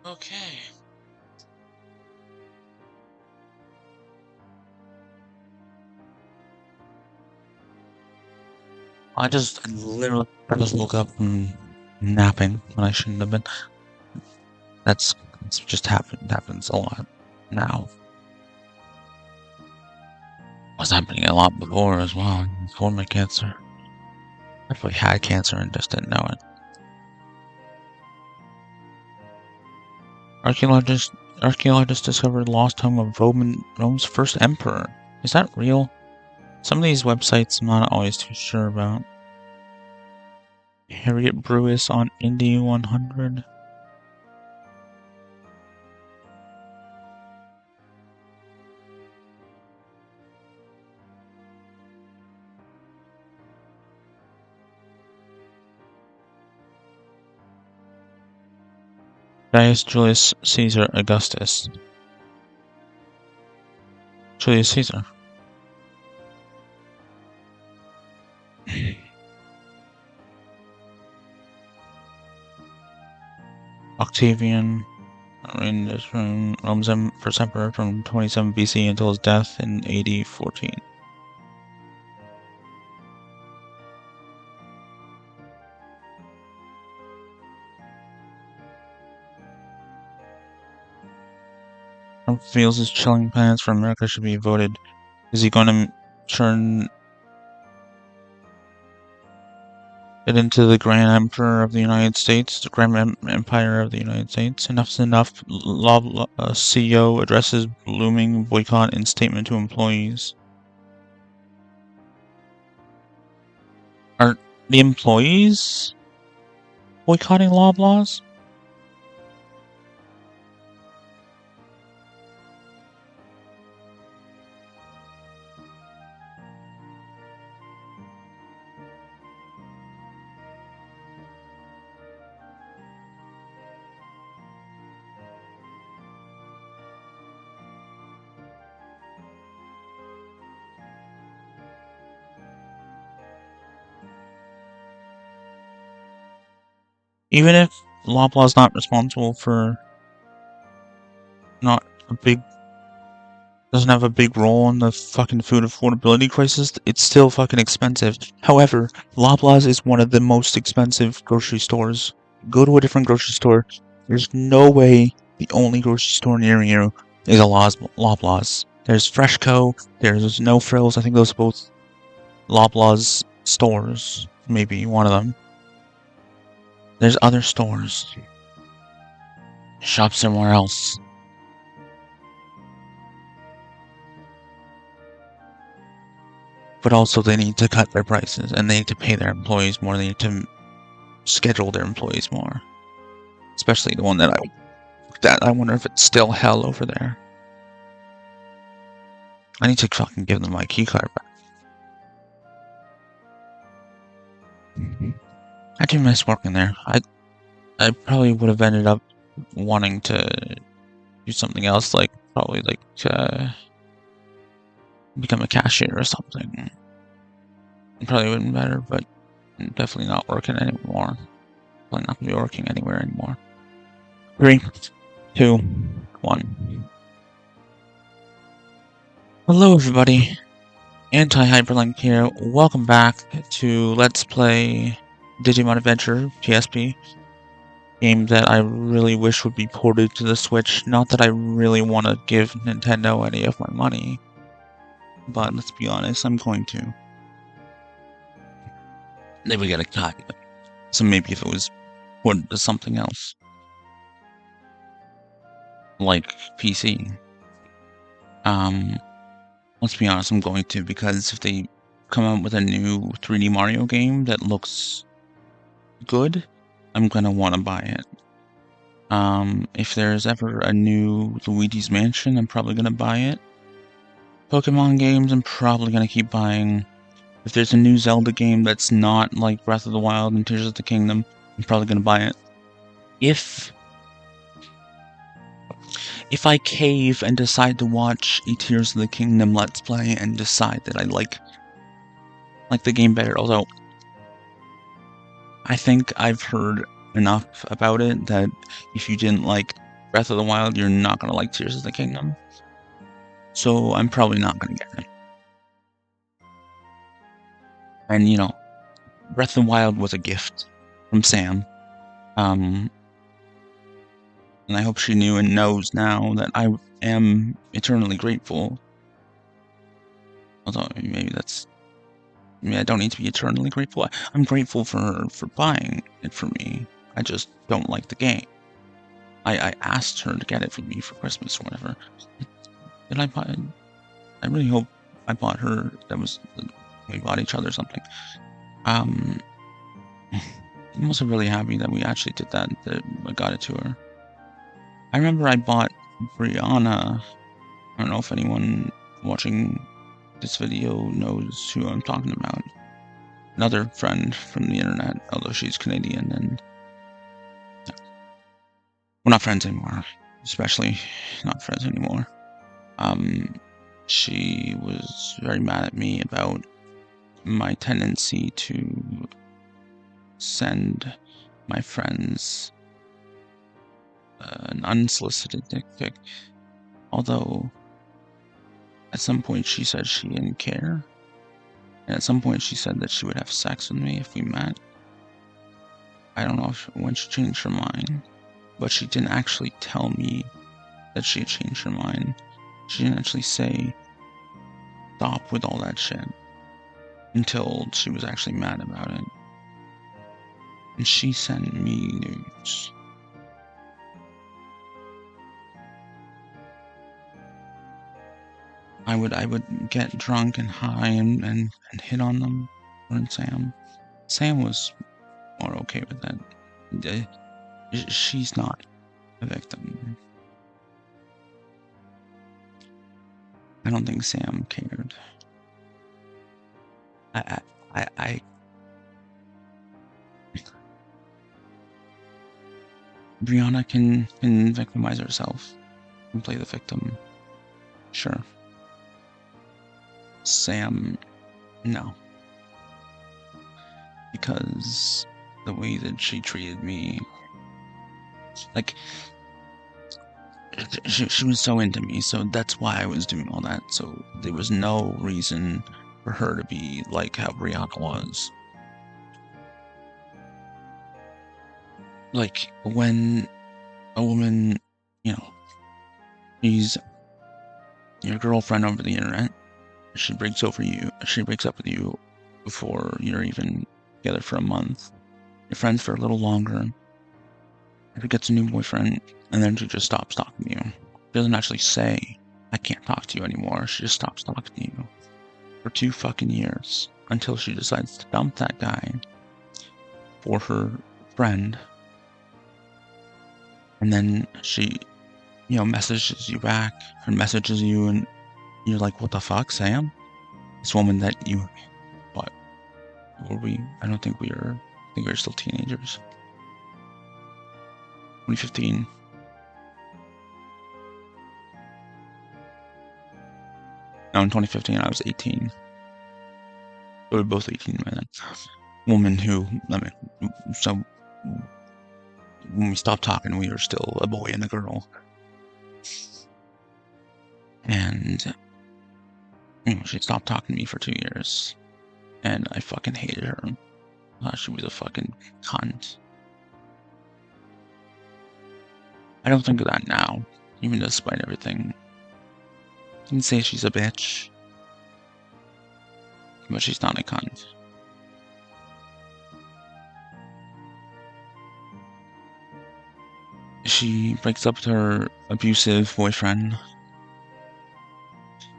Okay. I just woke up from napping when I shouldn't have been. That's just happens a lot now. Was happening a lot before as well, before my cancer. I probably had cancer and just didn't know it. Archaeologists discovered lost home of Rome's first emperor. Is that real? Some of these websites I'm not always too sure about. Harriet Brewis on Indy 100. Gaius Julius Caesar Augustus. Julius Caesar. Octavian reigned as Rome's first emperor from 27 BC until his death in AD 14. Trump feels his chilling plans for America should be voted. Is he going to turn it into the Grand Emperor of the United States, the Grand Empire of the United States? Enough's enough. CEO addresses looming boycott in statement to employees. Are the employees boycotting Loblaws? Even if Loblaw's not responsible for doesn't have a big role in the fucking food affordability crisis, it's still fucking expensive. However, Loblaws is one of the most expensive grocery stores. Go to a different grocery store. There's no way the only grocery store near you is a Loblaws. There's Freshco, there's No Frills, I think those are both Loblaws stores. Maybe one of them. There's other stores. Shop somewhere else. But also they need to cut their prices, and they need to pay their employees more, they need to schedule their employees more. Especially the one that I wonder if it's still hell over there. I need to fucking give them my keycard back. I do miss working there. I probably would have ended up wanting to do something else, like probably like become a cashier or something. It probably would have been better, but definitely not working anymore. Probably not gonna be working anywhere anymore. 3, 2, 1. Hello everybody, Anti-HyperLinkLive here. Welcome back to Let's Play Digimon Adventure PSP. Game that I really wish would be ported to the Switch. Not that I really want to give Nintendo any of my money, but let's be honest, I'm going to. They would get a cut. So maybe if it was ported to something else, like PC. Let's be honest, I'm going to, because if they come out with a new 3D Mario game that looks good, I'm gonna want to buy it. If there's ever a new Luigi's Mansion, I'm probably gonna buy it. Pokemon games, I'm probably gonna keep buying. If there's a new Zelda game that's not like Breath of the Wild and Tears of the Kingdom, I'm probably gonna buy it. If I cave and decide to watch a Tears of the Kingdom Let's Play and decide that I like the game better, although I think I've heard enough about it that if you didn't like Breath of the Wild, you're not gonna like Tears of the Kingdom. So I'm probably not gonna get it. And you know, Breath of the Wild was a gift from Sam. And I hope she knew and knows now that I am eternally grateful. Although maybe I don't need to be eternally grateful. I'm grateful for her for buying it for me. I just don't like the game. I asked her to get it for me for Christmas or whatever. Did I buy it? I really hope I bought her. We bought each other something. I'm also really happy that we actually did that I got it to her. I remember I bought Brianna. I don't know if anyone watching this video knows who I'm talking about. Another friend from the internet, although she's Canadian, and we're not friends anymore. Especially not friends anymore. She was very mad at me about my tendency to send my friends an unsolicited dick pic. Although, at some point she said she didn't care. And at some point she said that she would have sex with me if we met. I don't know when she changed her mind. But she didn't actually tell me that she had changed her mind. She didn't actually say, stop with all that shit. Until she was actually mad about it. And she sent me nudes. I would get drunk and high and hit on them. And Sam. Sam was more okay with that. She's not a victim. I don't think Sam cared. Brianna can victimize herself and play the victim. Sure. Sam, no. Because the way that she treated me, like, she was so into me, so that's why I was doing all that. So there was no reason for her to be like how Brianna was. Like, when a woman, you know, she's your girlfriend over the internet, she breaks up with you before you're even together for a month. You're friends for a little longer. If she gets a new boyfriend, and then she just stops talking to you. She doesn't actually say, I can't talk to you anymore. She just stops talking to you for 2 fucking years until she decides to dump that guy for her friend. And then she, messages you back and messages you, and you're like, what the fuck, Sam? This woman that you, what? Were we? I don't think we were. I think we were still teenagers. 2015. No, in 2015 I was 18. We were both 18 by then. Woman who, so when we stopped talking, we were still a boy and a girl. And, she stopped talking to me for 2 years. And I fucking hated her. I thought she was a fucking cunt. I don't think of that now, even despite everything. You can say she's a bitch, but she's not a cunt. She breaks up with her abusive boyfriend.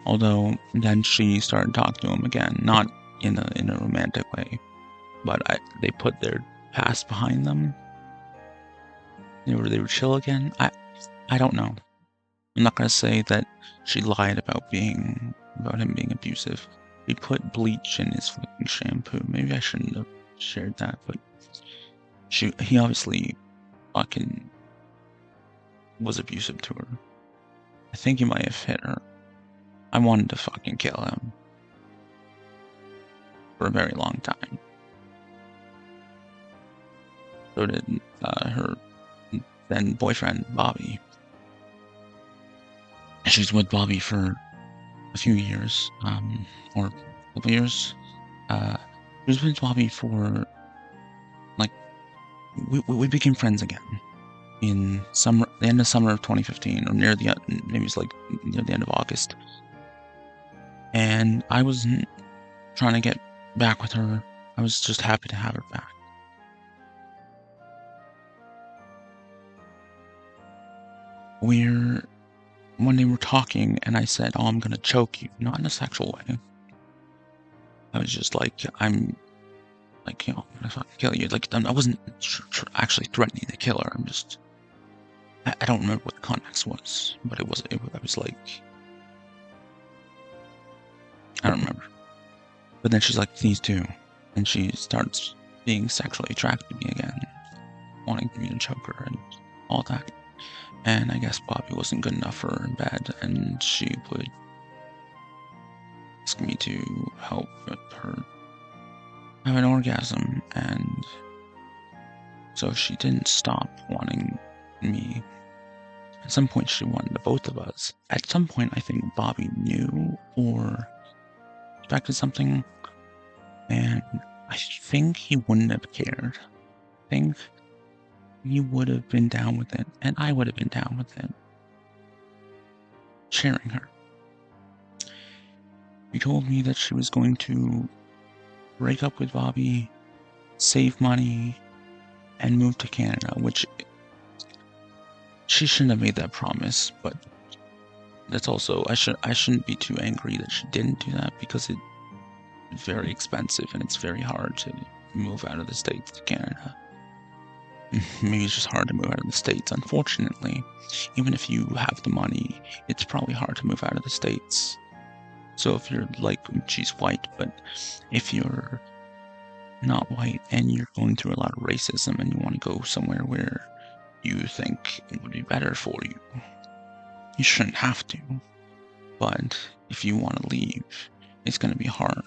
Although then she started talking to him again, not in a romantic way, but they put their past behind them. They were chill again. I don't know. I'm not gonna say that she lied about him being abusive. He put bleach in his fucking shampoo. Maybe I shouldn't have shared that, but he obviously fucking was abusive to her. I think he might have hit her. I wanted to fucking kill him for a very long time. So did her then boyfriend, Bobby. She was with Bobby for a few years, or a couple years. She was with Bobby for, like, we became friends again in the end of summer of 2015, or near the maybe it's like near the end of August. And I wasn't trying to get back with her. I was just happy to have her back. When they were talking, and I said, "Oh, I'm gonna choke you," not in a sexual way. I was just like, I'm like, you know, I'm gonna fucking kill you. Like, I wasn't actually threatening to kill her. I'm just, I don't remember what the context was, but I was like, I don't remember. But then she's like, "Please do," and she starts being sexually attracted to me again, wanting me to choke her and all that. And I guess Bobby wasn't good enough for her in bed, and she would ask me to help with her have an orgasm, and so she didn't stop wanting me. At some point, she wanted the both of us. At some point, I think Bobby knew or expected something, and I think he wouldn't have cared. I think he would have been down with it, and I would have been down with it. Sharing her. She told me that she was going to break up with Bobby, save money, and move to Canada, which she shouldn't have made that promise, but that's also, I shouldn't be too angry that she didn't do that, because it's very expensive and it's very hard to move out of the States to Canada. Maybe it's just hard to move out of the States, unfortunately. Even if you have the money, it's probably hard to move out of the States. So if you're like, she's white, but if you're not white and you're going through a lot of racism and you want to go somewhere where you think it would be better for you, you shouldn't have to. But if you want to leave, it's going to be hard.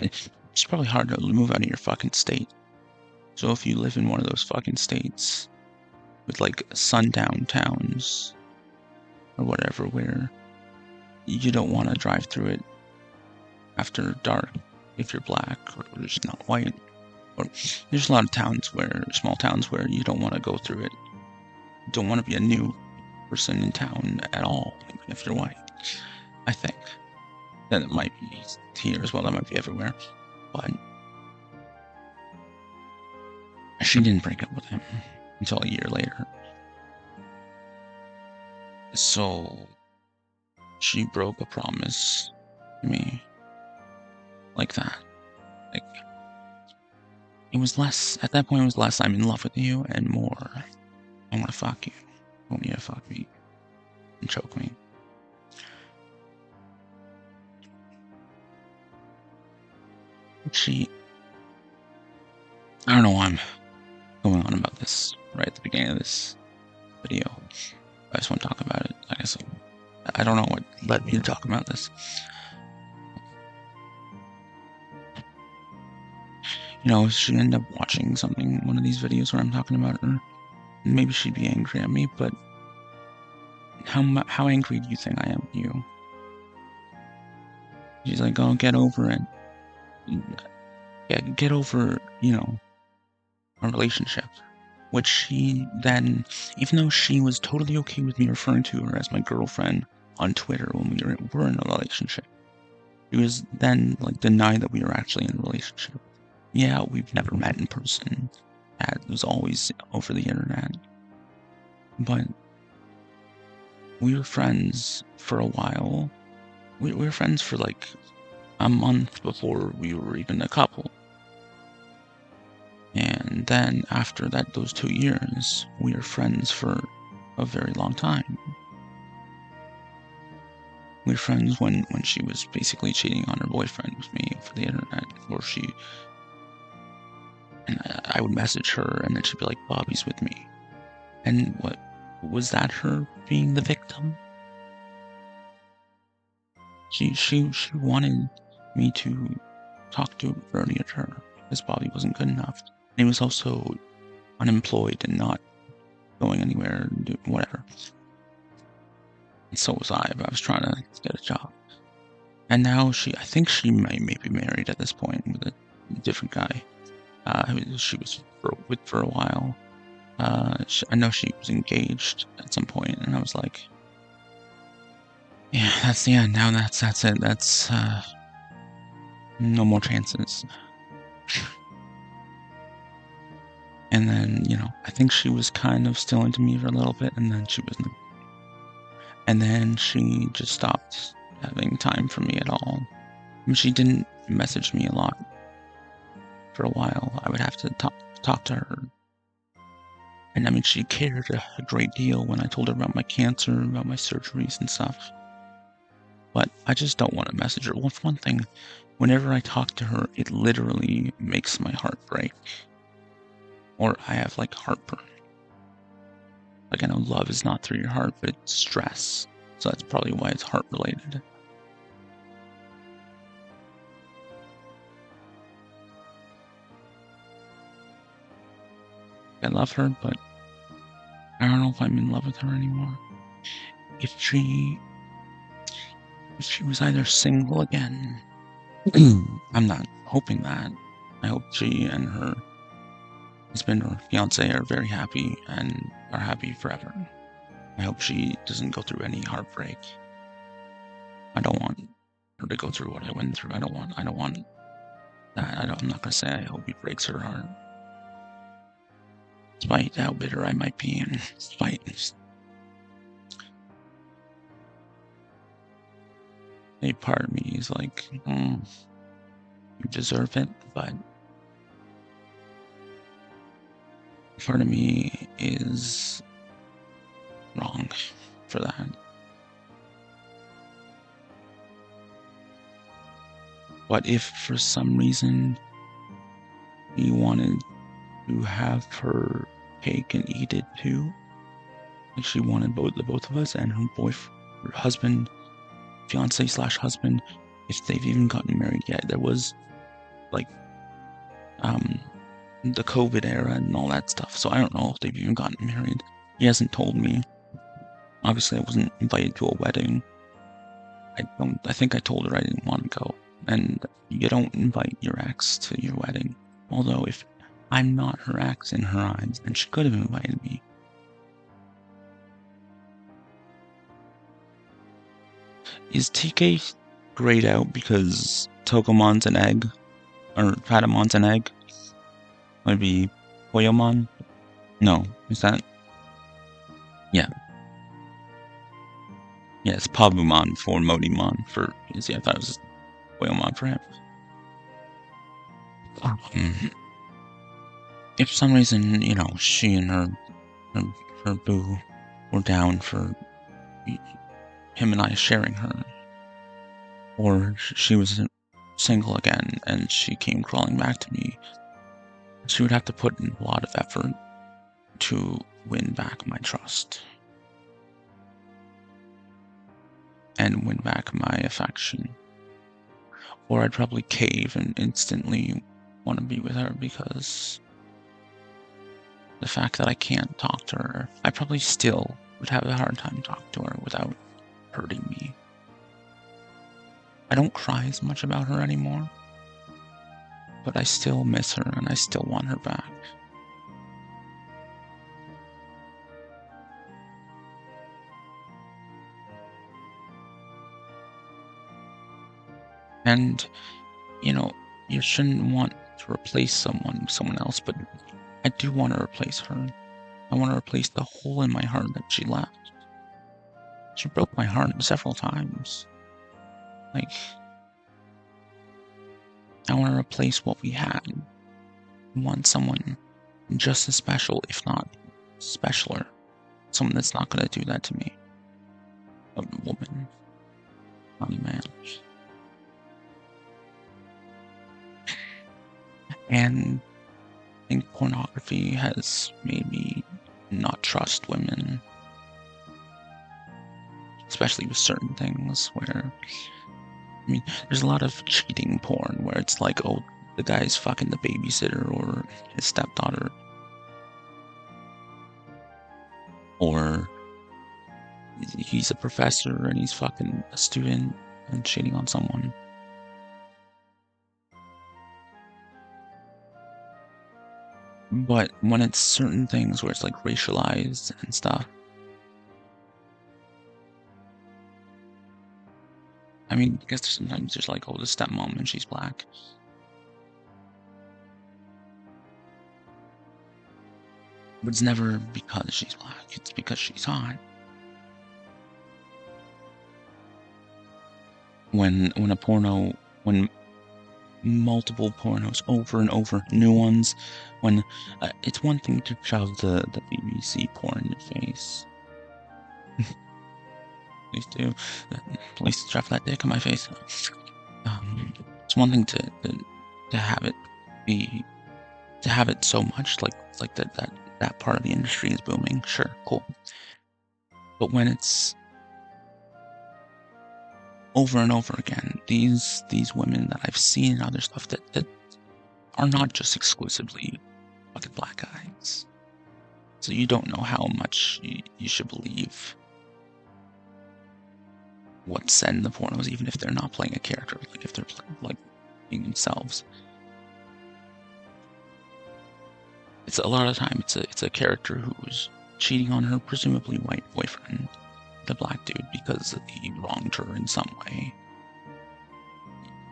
It's probably hard to move out of your fucking state. So if you live in one of those fucking states with like sundown towns or whatever, where you don't want to drive through it after dark if you're black or just not white, or there's a lot of small towns where you don't want to go through it. You don't want to be a new person in town at all, even if you're white. I think that it might be here as well. That might be everywhere, but she didn't break up with him until a year later. So she broke a promise to me like that. Like, it was less, at that point it was less, I'm in love with you, and more, I want to fuck you. I want you to fuck me and choke me. I don't know why I'm going on about this right at the beginning of this video. I just want to talk about it. I guess I don't know what led me to talk about this. You know, she ended up watching one of these videos where I'm talking about her. Maybe she'd be angry at me, but how angry do you think I am at you? She's like, "Oh, get over it. Yeah, get over, you know, our relationship." Which she then, even though she was totally okay with me referring to her as my girlfriend on Twitter when we were in a relationship, she was then like denied that we were actually in a relationship. Yeah, we've never met in person. It was always over the internet. But we were friends for a while. We were friends for like a month before we were even a couple. And then after that, those 2 years, we were friends for a very long time. We were friends when she was basically cheating on her boyfriend with me for the internet, and I would message her, and then she'd be like, "Bobby's with me." And what was that, her being the victim? She wanted me to talk to Bernie at her because Bobby wasn't good enough. And he was also unemployed and not going anywhere and whatever. And so was I, but I was trying to get a job. And now I think she may be married at this point with a different guy. Who she was with for a while. I know she was engaged at some point, and I was like, yeah, that's the end. Now that's it. That's no more chances. And then, I think she was kind of still into me for a little bit, and then she wasn't. And then she just stopped having time for me at all. I mean, she didn't message me a lot for a while. I would have to talk to her. And I mean, she cared a great deal when I told her about my cancer, about my surgeries and stuff. But I just don't want to message her. Well, for one thing, whenever I talk to her, it literally makes my heart break. Or I have like heartburn. Like, I know love is not through your heart, but it's stress. So that's probably why it's heart related. I love her, but I don't know if I'm in love with her anymore. If she was either single again, I'm not hoping that. I hope she and her husband or fiance are very happy and are happy forever. I hope she doesn't go through any heartbreak. I don't want her to go through what I went through. I don't want that. I'm not gonna say I hope he breaks her heart. Despite how bitter I might be, and despite a part of me is like, you deserve it, but part of me is wrong for that. What if for some reason he wanted to have her cake and eat it too? Like, she wanted the both of us, and her husband, fiance/husband, if they've even gotten married yet. There was like the COVID era and all that stuff, so I don't know if they've even gotten married. He hasn't told me. Obviously, I wasn't invited to a wedding. I think I told her I didn't want to go, and you don't invite your ex to your wedding. Although if I'm not her ex in her eyes, then she could have invited me. Is TK grayed out because Togemon's an egg? Or Patamon's an egg? Maybe Poyomon? No, is that? Yeah. Yeah, it's Pabumon for Modimon for Izzy. I thought it was Poyomon for him. If for some reason, she and her boo were down for him and I sharing her, or she was single again and she came crawling back to me, she would have to put in a lot of effort to win back my trust and win back my affection. Or I'd probably cave and instantly want to be with her, because the fact that I can't talk to her, I probably still would have a hard time talking to her without hurting me. I don't cry as much about her anymore, but I still miss her and I still want her back. And, you shouldn't want to replace someone with someone else, but I do want to replace her. I want to replace the hole in my heart that she left. She broke my heart several times. Like, I want to replace what we had. I want someone just as special, if not specialer. Someone that's not going to do that to me. A woman, not a man. And I think pornography has made me not trust women. Especially with certain things where, there's a lot of cheating porn where it's like, oh, the guy's fucking the babysitter or his stepdaughter. Or he's a professor and he's fucking a student and cheating on someone. But when it's certain things where it's like racialized and stuff, I mean, I guess sometimes there's like, oh, the stepmom and she's black. But it's never because she's black, it's because she's hot. When multiple pornos over and over, new ones, when it's one thing to shove the BBC porn in your face. Please do. Please shove that dick in my face. It's one thing to have it be, to have it so much like that part of the industry is booming. Sure, cool. But when it's over and over again, these women that I've seen and other stuff that are not just exclusively fucking black guys. So you don't know how much you should believe what's said in the pornos, even if they're not playing a character, like if they're like being themselves. It's a lot of the time it's a character who's cheating on her presumably white boyfriend, the black dude, because he wronged her in some way.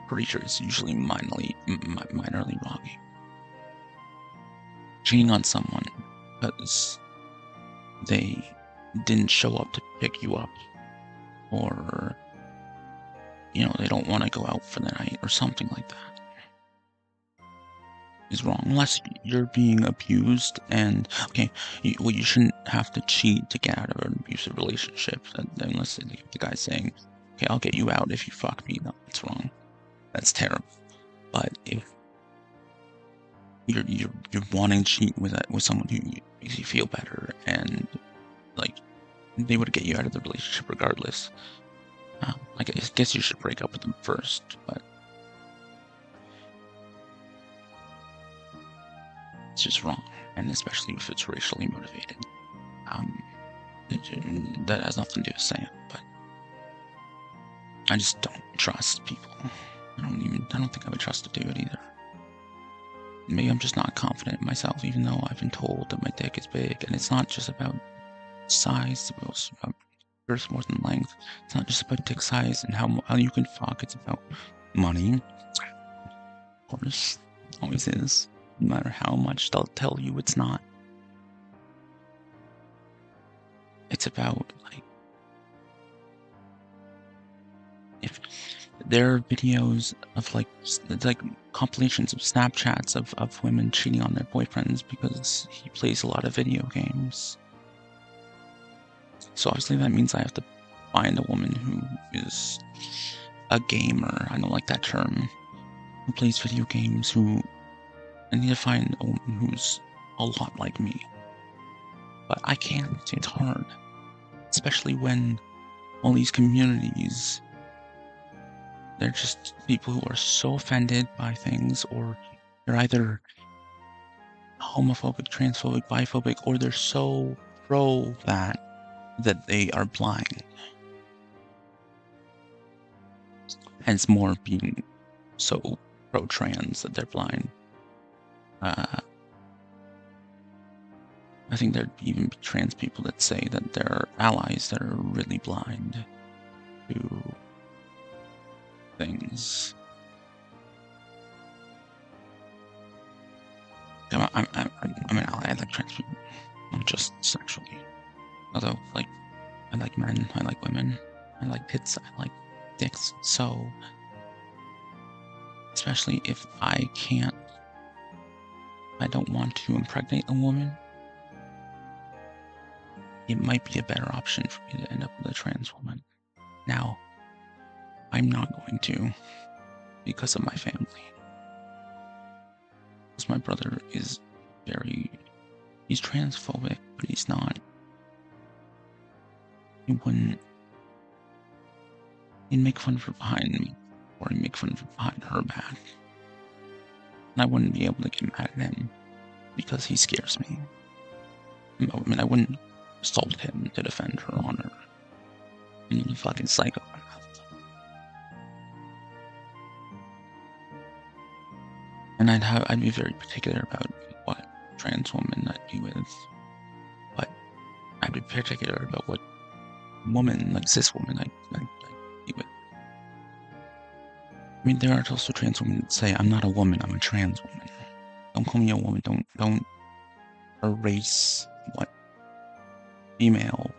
Pretty sure it's usually minorly wronging. Cheating on someone because they didn't show up to pick you up, or they don't want to go out for the night or something like that, is wrong. Unless you're being abused, and okay, you shouldn't have to cheat to get out of an abusive relationship. Unless the guy's saying, okay, I'll get you out if you fuck me. No, that's wrong. That's terrible. But if you're wanting to cheat with someone who makes you feel better, and like they would get you out of the relationship regardless, I guess you should break up with them first. But it's just wrong, and especially if it's racially motivated. That has nothing to do with saying, but I just don't trust people. I don't think I would trust a dude either. Maybe I'm just not confident in myself, even though I've been told that my dick is big, and it's not just about size, it's about girth more than length. It's not just about dick size and how you can fuck, it's about money. Of course, always is. No matter how much they'll tell you it's not. It's about, like, if there are videos of like compilations of Snapchats of women cheating on their boyfriends because he plays a lot of video games. So obviously that means I have to find a woman who is a gamer. I don't like that term. Who plays video games, I need to find a woman who's a lot like me. But I can't. It's hard. Especially when all these communities, they're just people who are so offended by things, or they're either homophobic, transphobic, biphobic, or they're so pro that they are blind. Hence more being so pro-trans that they're blind. I think there'd even be trans people that say that there are allies that are really blind to things. I'm an ally. I like trans people, not just sexually. Although, like, I like men, I like women, I like tits, I like dicks. So, especially if I don't want to impregnate a woman, it might be a better option for me to end up with a trans woman. Now, I'm not going to, because of my family. Because my brother is he's transphobic, but he's not. He'd make fun of her behind me, or he'd make fun of her behind her back. And I wouldn't be able to get mad at him, because he scares me. I mean, I wouldn't assault him to defend her honor. I'm a fucking psycho. And I'd be very particular about what trans woman I'd be with. But I'd be particular about what woman, like cis woman, I'd be with. I mean, there are also trans women that say, I'm not a woman, I'm a trans woman. Don't call me a woman, don't erase what female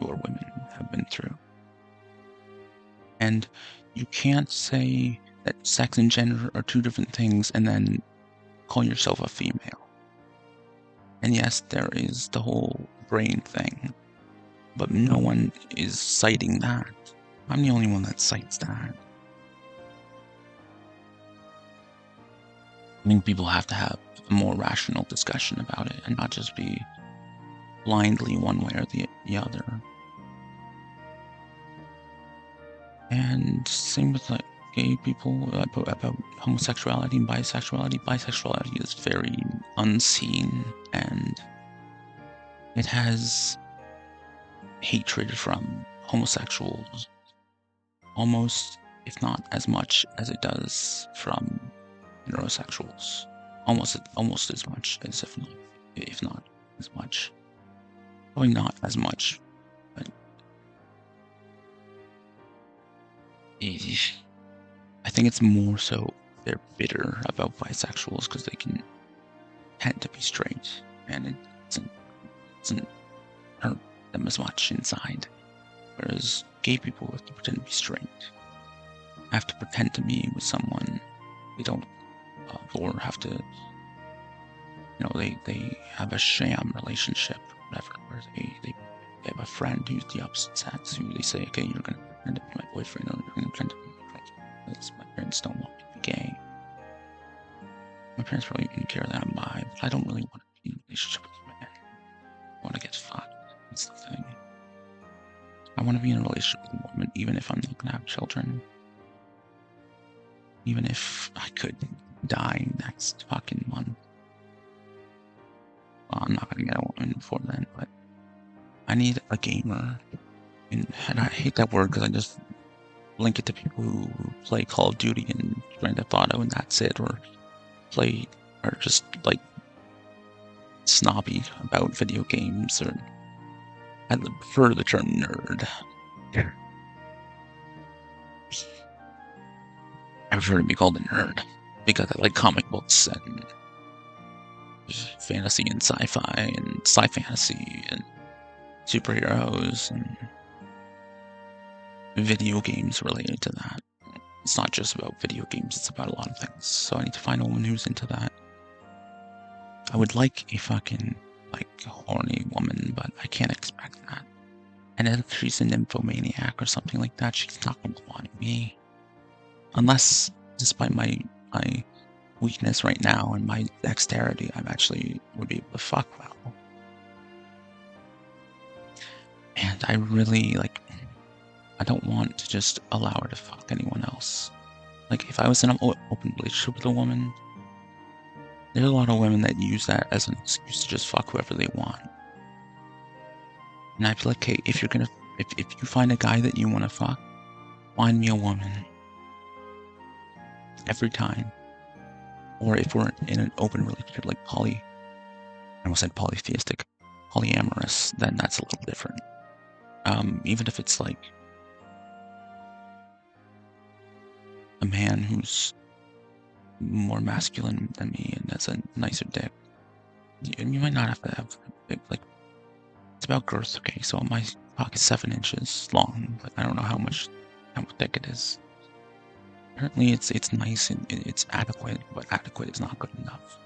or women have been through. And you can't say that sex and gender are two different things and then call yourself a female. And yes, there is the whole brain thing, but no one is citing that. I'm the only one that cites that. I think people have to have a more rational discussion about it and not just be blindly one way or the other. And same with like gay people about homosexuality and bisexuality. Bisexuality is very unseen and it has hatred from homosexuals almost, if not as much as it does from heterosexuals. Almost as much as if not as much. Probably not as much, but I think it's more so they're bitter about bisexuals because they can tend to be straight, and it doesn't hurt them as much inside. Whereas gay people have to pretend to be straight, have to pretend to be with someone they don't love, or have to, they have a sham relationship, whatever, where they have a friend who's the opposite sex, who they say, okay, you're gonna pretend to be my boyfriend, or you're gonna pretend to be my girlfriend, because my parents don't want me to be gay. My parents probably didn't care that I'm bi, but I don't really want to be in a relationship with a man. I want to get fucked. That's the thing. I want to be in a relationship with a woman, even if I'm not gonna have children. Even if I could die next fucking month. Well, I'm not gonna get a woman before then, but I need a gamer. And I hate that word because I just link it to people who play Call of Duty and Grand Theft Auto and that's it, or just like snobby about video games, or I prefer the term nerd. I prefer to be called a nerd because I like comic books and fantasy and sci-fi and sci-fantasy and superheroes and video games related to that. It's not just about video games, it's about a lot of things. So I need to find a woman who's into that. I would like a fucking, horny woman, but I can't expect that. And if she's a nymphomaniac or something like that, she's not going to want me. Unless, despite my weakness right now and my dexterity, I actually would be able to fuck well. And I really, I don't want to just allow her to fuck anyone else. If I was in an open relationship with a woman, there's a lot of women that use that as an excuse to just fuck whoever they want. And I'd be like, hey, if you find a guy that you want to fuck, find me a woman. Every time. Or if we're in an open relationship, I almost said polytheistic, polyamorous, then that's a little different. Even if it's a man who's more masculine than me and has a nicer dick, you might not have to have it's about girth, okay? So my cock is 7 inches long, but I don't know how thick it is. Apparently it's nice and it's adequate, but adequate is not good enough.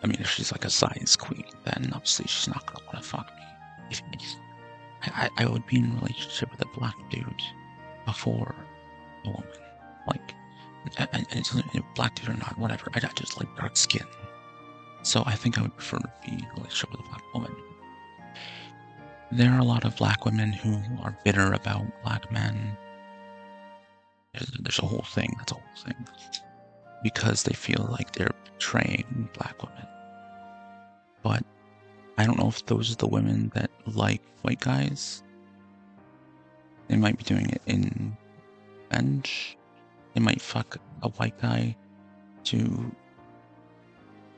I mean, if she's a size queen, then obviously she's not gonna want to fuck me. I would be in a relationship with a black dude before a woman. And it's a black dude or not, whatever. I just like dark skin. So I think I would prefer to be in a relationship with a black woman. There are a lot of black women who are bitter about black men. There's a whole thing. That's a whole thing. Because they feel like they're betraying black women. But I don't know if those are the women that like white guys. They might be doing it in revenge. They might fuck a white guy to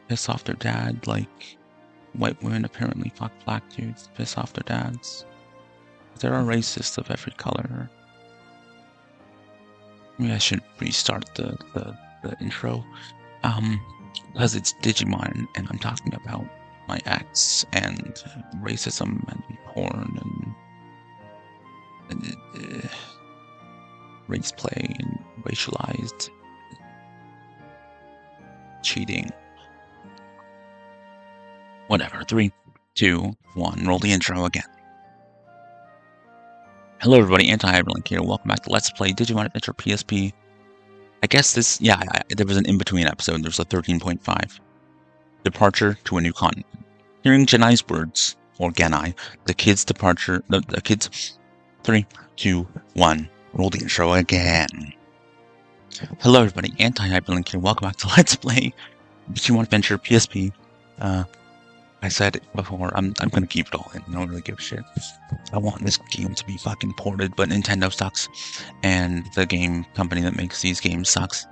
piss off their dad, like white women apparently fuck black dudes to piss off their dads. There are racists of every color. Maybe I should restart the intro. Because it's Digimon and I'm talking about my ex and racism and porn and race play and racialized cheating. Whatever. 3, 2, 1. Roll the intro again. Hello everybody, Anti-HyperLinkLive here. Welcome back to Let's Play Digimon Adventure PSP. I guess this, there was an in-between episode. There's a 13.5. Departure to a new continent. Hearing Genai's words, or Genai, the kids' departure, the kids, 3, 2, 1. Roll the intro again. Hello everybody, Anti-HyperLinkLive here. Welcome back to Let's Play Digimon Adventure PSP. I said it before, I'm gonna keep it all in. I don't really give a shit. I want this game to be fucking ported, but Nintendo sucks, and the game company that makes these games sucks.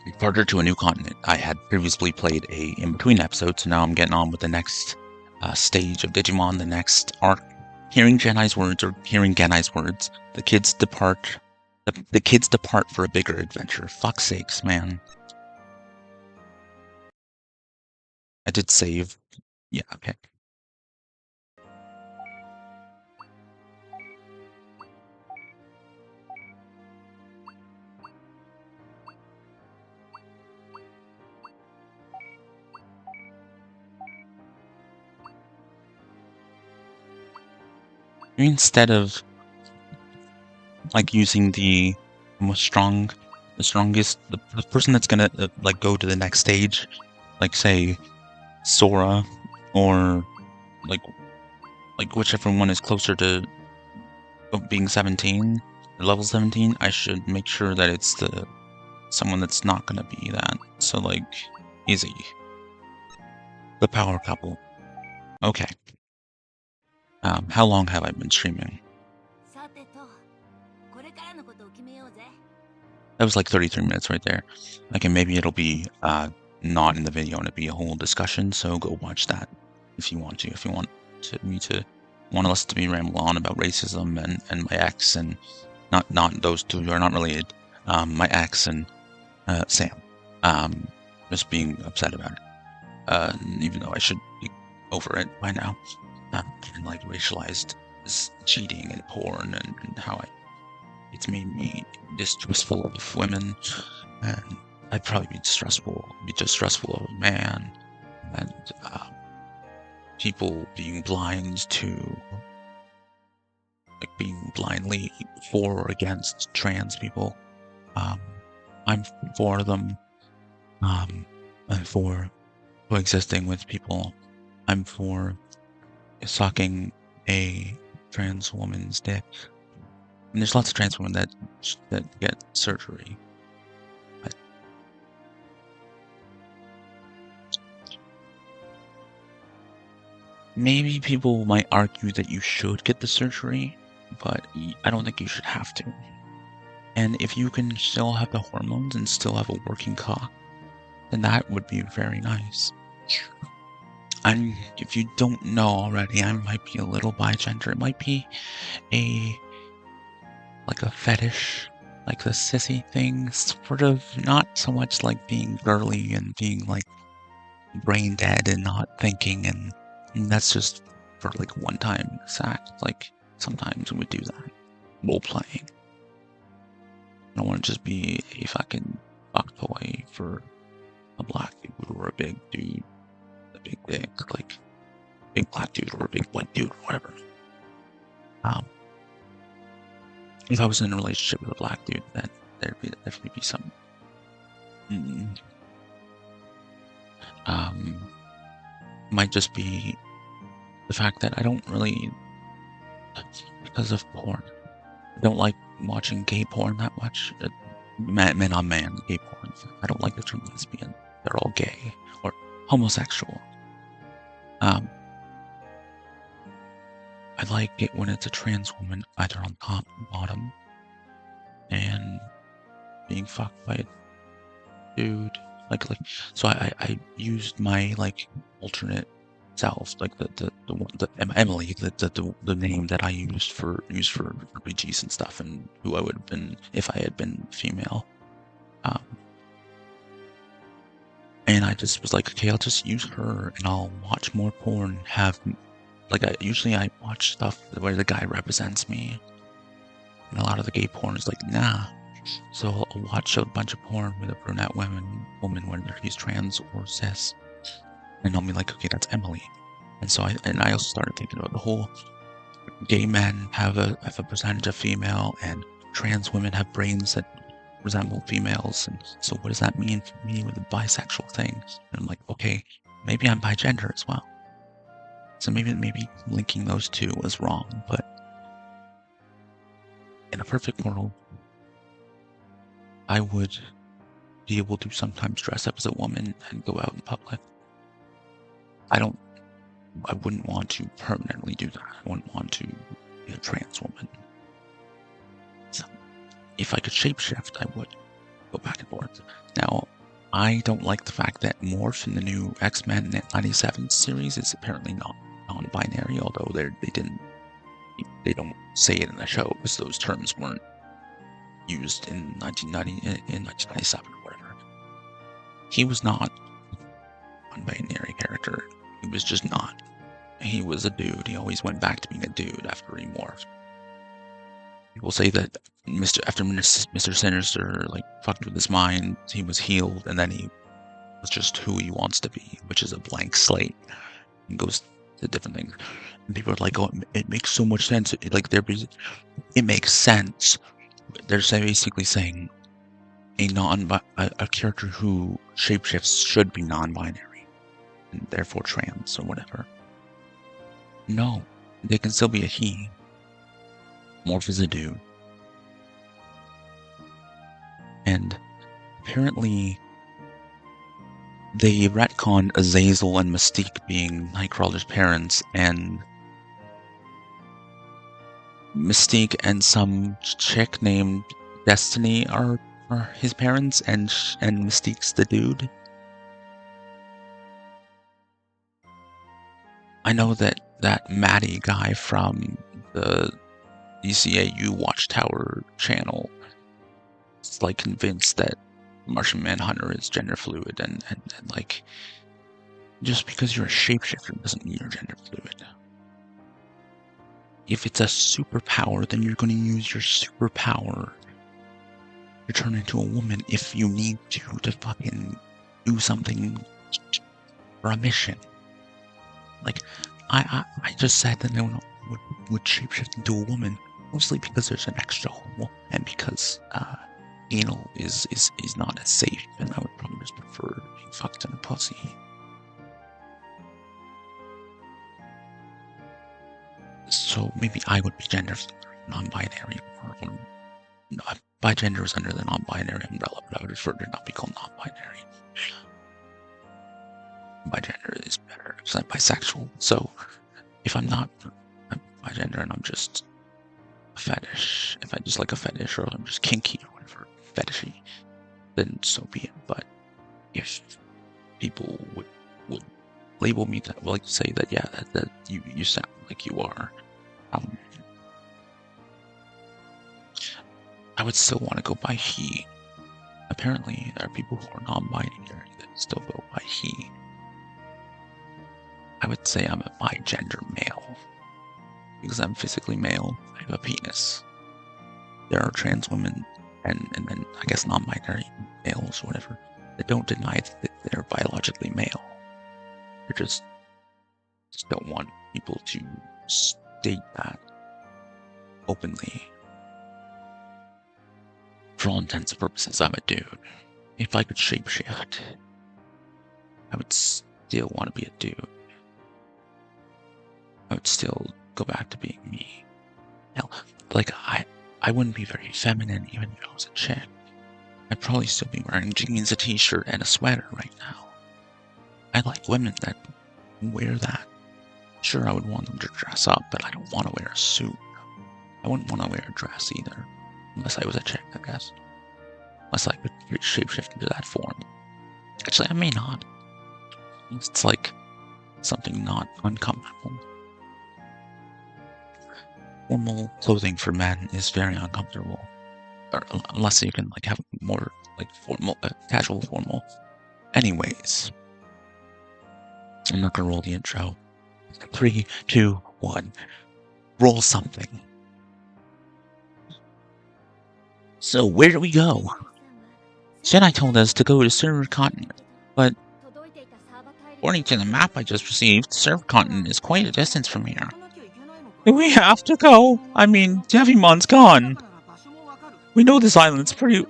Departure to a new continent. I had previously played a in-between episode, so now I'm getting on with the next stage of Digimon, the next arc. Hearing Genai's words, or hearing Genai's words, the kids depart. The kids depart for a bigger adventure. Fuck's sakes, man. I did save. Yeah, okay. Instead of like using the strongest, the person that's gonna like go to the next stage, like say Sora, or like whichever one is closer to being 17, level 17, I should make sure that it's someone that's not gonna be that. So like Izzy, the power couple. Okay. How long have I been streaming? That was like 33 minutes right there. Okay, maybe it'll be not in the video and it'll be a whole discussion, so go watch that if you want to. If you want to listen to me ramble on about racism and my ex, and not those two who are not related, my ex and Sam, just being upset about it, even though I should be over it by now. And like racialized cheating and porn and how it's made me distrustful of women, and I'd probably be distrustful of a man, and people being blind to, like, being blindly for or against trans people. I'm for them. I'm for coexisting with people. I'm for sucking a trans woman's dick. And there's lots of trans women that get surgery. But maybe people might argue that you should get the surgery, but I don't think you should have to. And if you can still have the hormones and still have a working cock, then that would be very nice. And if you don't know already, I might be a little bigender. It might be like a fetish, like the sissy thing, sort of, not so much like being girly and being like brain dead and not thinking, and that's just for like one time sack. Like sometimes we would do that role playing. I don't want to just be a fucking fuck toy for a black dude or a big dude, a big dick, like big black dude or a big white dude or whatever. If I was in a relationship with a black dude, then there'd definitely be some. Might just be the fact that I don't really, because of porn, I don't like watching gay porn that much. Man on man gay porn. I don't like the term lesbian. They're all gay or homosexual. I I like it when it's a trans woman, either on top or bottom, and being fucked by a dude. So I used my like alternate self, like Emily, the name that I used for RPGs and stuff, and who I would have been if I had been female. And I just was like, okay, I'll just use her, and I'll watch more porn. Usually I watch stuff where the guy represents me, and a lot of the gay porn is like, nah. So I'll watch a bunch of porn with a brunette woman, whether he's trans or cis, and I'll be like, okay, that's Emily. And so I also started thinking about the whole gay men have a percentage of female, and trans women have brains that resemble females. And so what does that mean for me with the bisexual thing? And I'm like, okay, maybe I'm bigender as well. So maybe linking those two was wrong, but in a perfect world, I would be able to sometimes dress up as a woman and go out in public. I wouldn't want to permanently do that. I wouldn't want to be a trans woman. So if I could shapeshift, I would go back and forth. Now, I don't like the fact that Morph in the new X-Men 97 series is apparently not non-binary, although they don't say it in the show because those terms weren't used in 1997 or whatever. He was not a non-binary character. He was just not. He was a dude. He always went back to being a dude after he morphed. People say that after Mr. Sinister like fucked with his mind, he was healed, and then he was just who he wants to be, which is a blank slate, and goes to different things. And people are like, "Oh, it makes so much sense." It makes sense. They're basically saying a character who shapeshifts should be non-binary, and therefore trans or whatever. No, they can still be a he. Morph is a dude. And apparently they retconned Azazel and Mystique being Nightcrawler's parents, and Mystique and some chick named Destiny are his parents, and Mystique's the dude. I know that Maddie guy from the DCAU Watchtower channel is like convinced that Martian Manhunter is gender fluid, and like, just because you're a shapeshifter doesn't mean you're gender fluid. If it's a superpower, then you're going to use your superpower to turn into a woman if you need to fucking do something for a mission. Like, I just said that no one would shapeshift into a woman, mostly because there's an extra hole, and because anal is not as safe, and I would probably just prefer being fucked in a pussy. So maybe I would be gender non-binary, or bigender is under the non-binary umbrella, but I would prefer to not be called non-binary. Bigender is better, because I'm bisexual. So if I'm not bigender and I'm just a fetish, if I just like a fetish, or I'm just kinky or whatever, fetishy, then so be it. But if people would label me that, like, say that, yeah, that you sound like you are, I would still want to go by he. Apparently, there are people who are non-binary that still go by he. I would say I'm a bigender male, because I'm physically male. I have a penis. There are trans women and then I guess non-binary males or whatever that don't deny that they're biologically male. They just don't want people to state that openly. For all intents and purposes, I'm a dude. If I could shapeshift, I would still want to be a dude. I would still go back to being me. Hell, like, I wouldn't be very feminine even if I was a chick. I'd probably still be wearing jeans, a t-shirt, and a sweater right now. I like women that wear that. Sure, I would want them to dress up, but I don't want to wear a suit. I wouldn't want to wear a dress either. Unless I was a chick, I guess. Unless I could shapeshift into that form. Actually, I may not. It's like something not uncomfortable. Formal clothing for men is very uncomfortable. Or, unless you can like have more like formal, casual formal. Anyways, I'm not gonna roll the intro. 3, 2, 1. Roll something. So where do we go? Jedi told us to go to Server Continent, but according to the map I just received, Server Continent is quite a distance from here. We have to go. I mean, Devimon's gone. We know this island pretty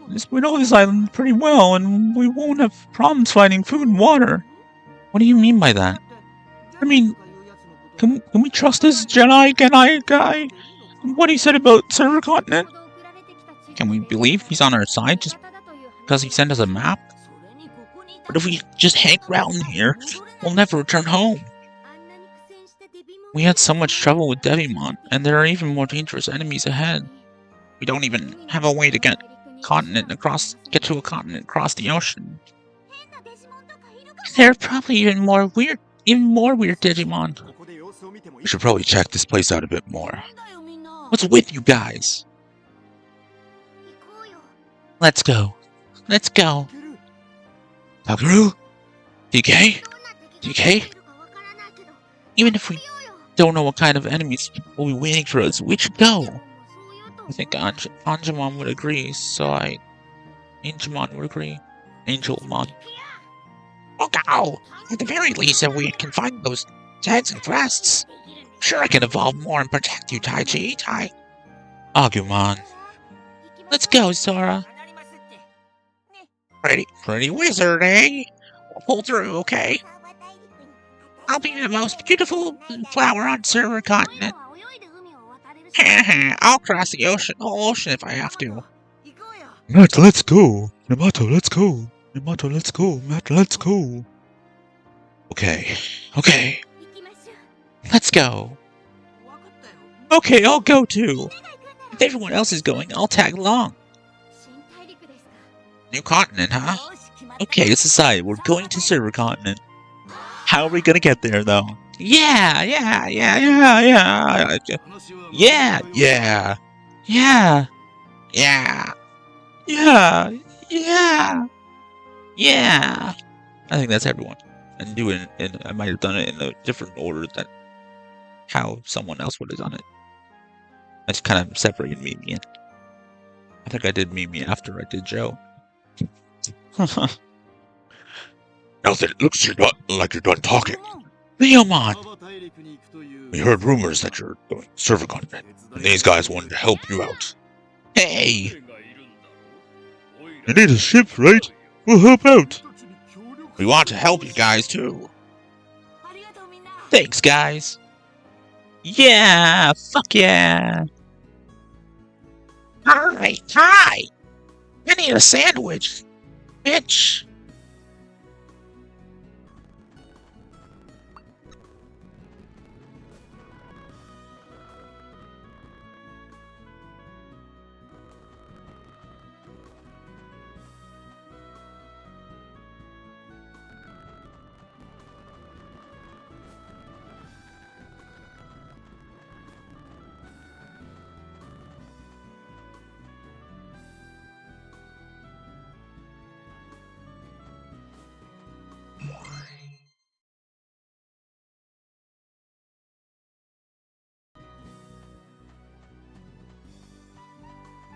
well, and we won't have problems finding food and water. What do you mean by that? I mean, can we trust this Jedi guy? What he said about Server Continent? Can we believe he's on our side just because he sent us a map? But if we just hang around here, we'll never return home. We had so much trouble with Devimon, and there are even more dangerous enemies ahead. We don't even have a way to get to a continent across the ocean. There are probably even more weird Digimon. We should probably check this place out a bit more. What's with you guys? Let's go. Takaru? DK? Even if we don't know what kind of enemies will be waiting for us, we should go. I think Angemon would agree, Angemon would agree. Angelmon. Oh, go! At the very least, if we can find those heads and breasts, I'm sure I can evolve more and protect you, Taiji. Agumon. Let's go, Sora. Pretty wizard, eh? We'll pull through, okay? I'll be the most beautiful flower on Server Continent. I'll cross the whole ocean if I have to. Matt, let's go. Yamato, let's go. Yamato, let's go. Matt, let's go. Okay. Let's go. Okay, I'll go too. If everyone else is going, I'll tag along. New continent, huh? Okay, let's decide. We're going to Server Continent. How are we gonna get there, though? Yeah. I think that's everyone. And I might have done it in a different order than how someone else would have done it. I just kind of separated Mimi. I think I did Mimi after I did Joe. Now that it looks like you're done talking. Leomon! We heard rumors that you're going to Server Continent, and these guys wanted to help you out. Hey! You need a ship, right? We'll help out. We want to help you guys, too. Thanks, guys. Yeah! Fuck yeah! Hi! I need a sandwich! Bitch!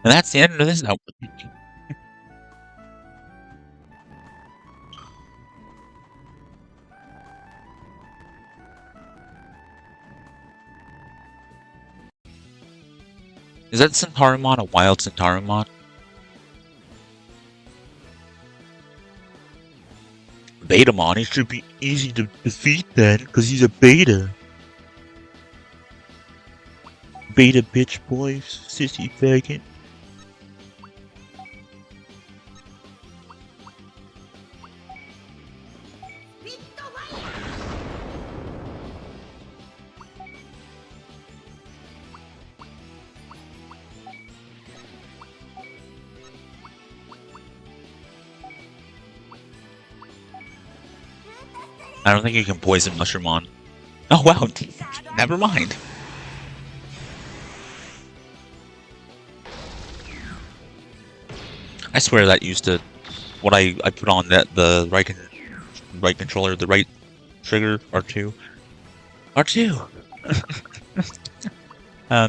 And that's the end of this note. Is that Centaurimon a wild Centaurimon? Betamon, he should be easy to defeat then, because he's a beta. Beta bitch boy, sissy faggot. I don't think you can poison Mushroom on. Oh wow, never mind. I swear that used to what I put on that the right controller, the right trigger R2. R2.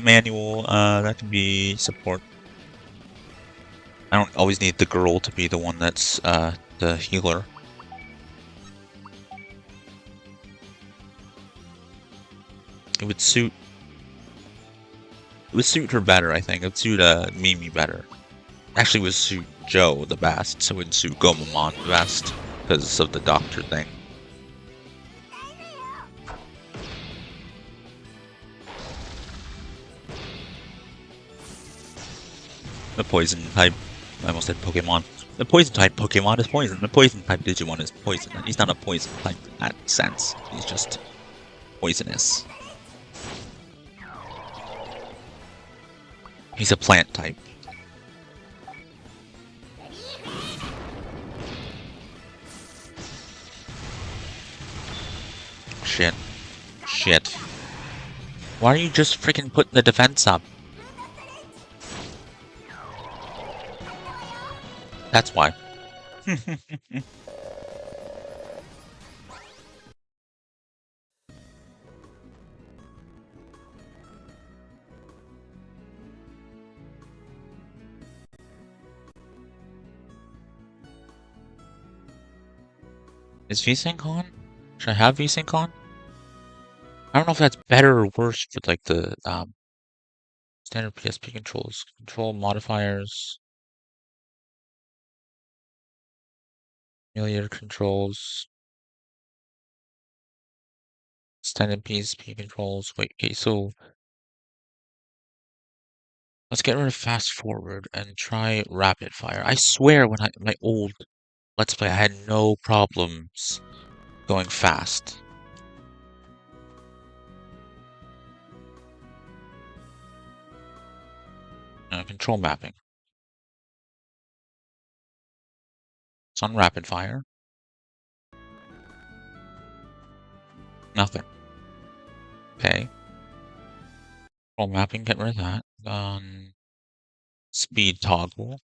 Manual. That can be support. I don't always need the girl to be the one that's the healer. It would suit her better, I think. It would suit Mimi better. Actually, it would suit Joe the best, so it would suit Gomamon the best because of the doctor thing. The poison type. I almost said Pokemon. The poison type Pokemon is poison. The poison type Digimon is poison. He's not a poison type in that sense. He's just poisonous. He's a plant type. Shit. Shit. Why are you just freaking putting the defense up? That's why. Is VSync on? Should I have VSync on? I don't know if that's better or worse for like the standard PSP controls. Control modifiers. Familiar controls. Standard PSP controls. Wait, okay, so let's get rid of fast forward and try rapid fire. I swear when my old Let's Play I had no problems going fast. Control mapping. It's on rapid fire. Nothing. Okay. Control mapping, get rid of that. Speed toggle.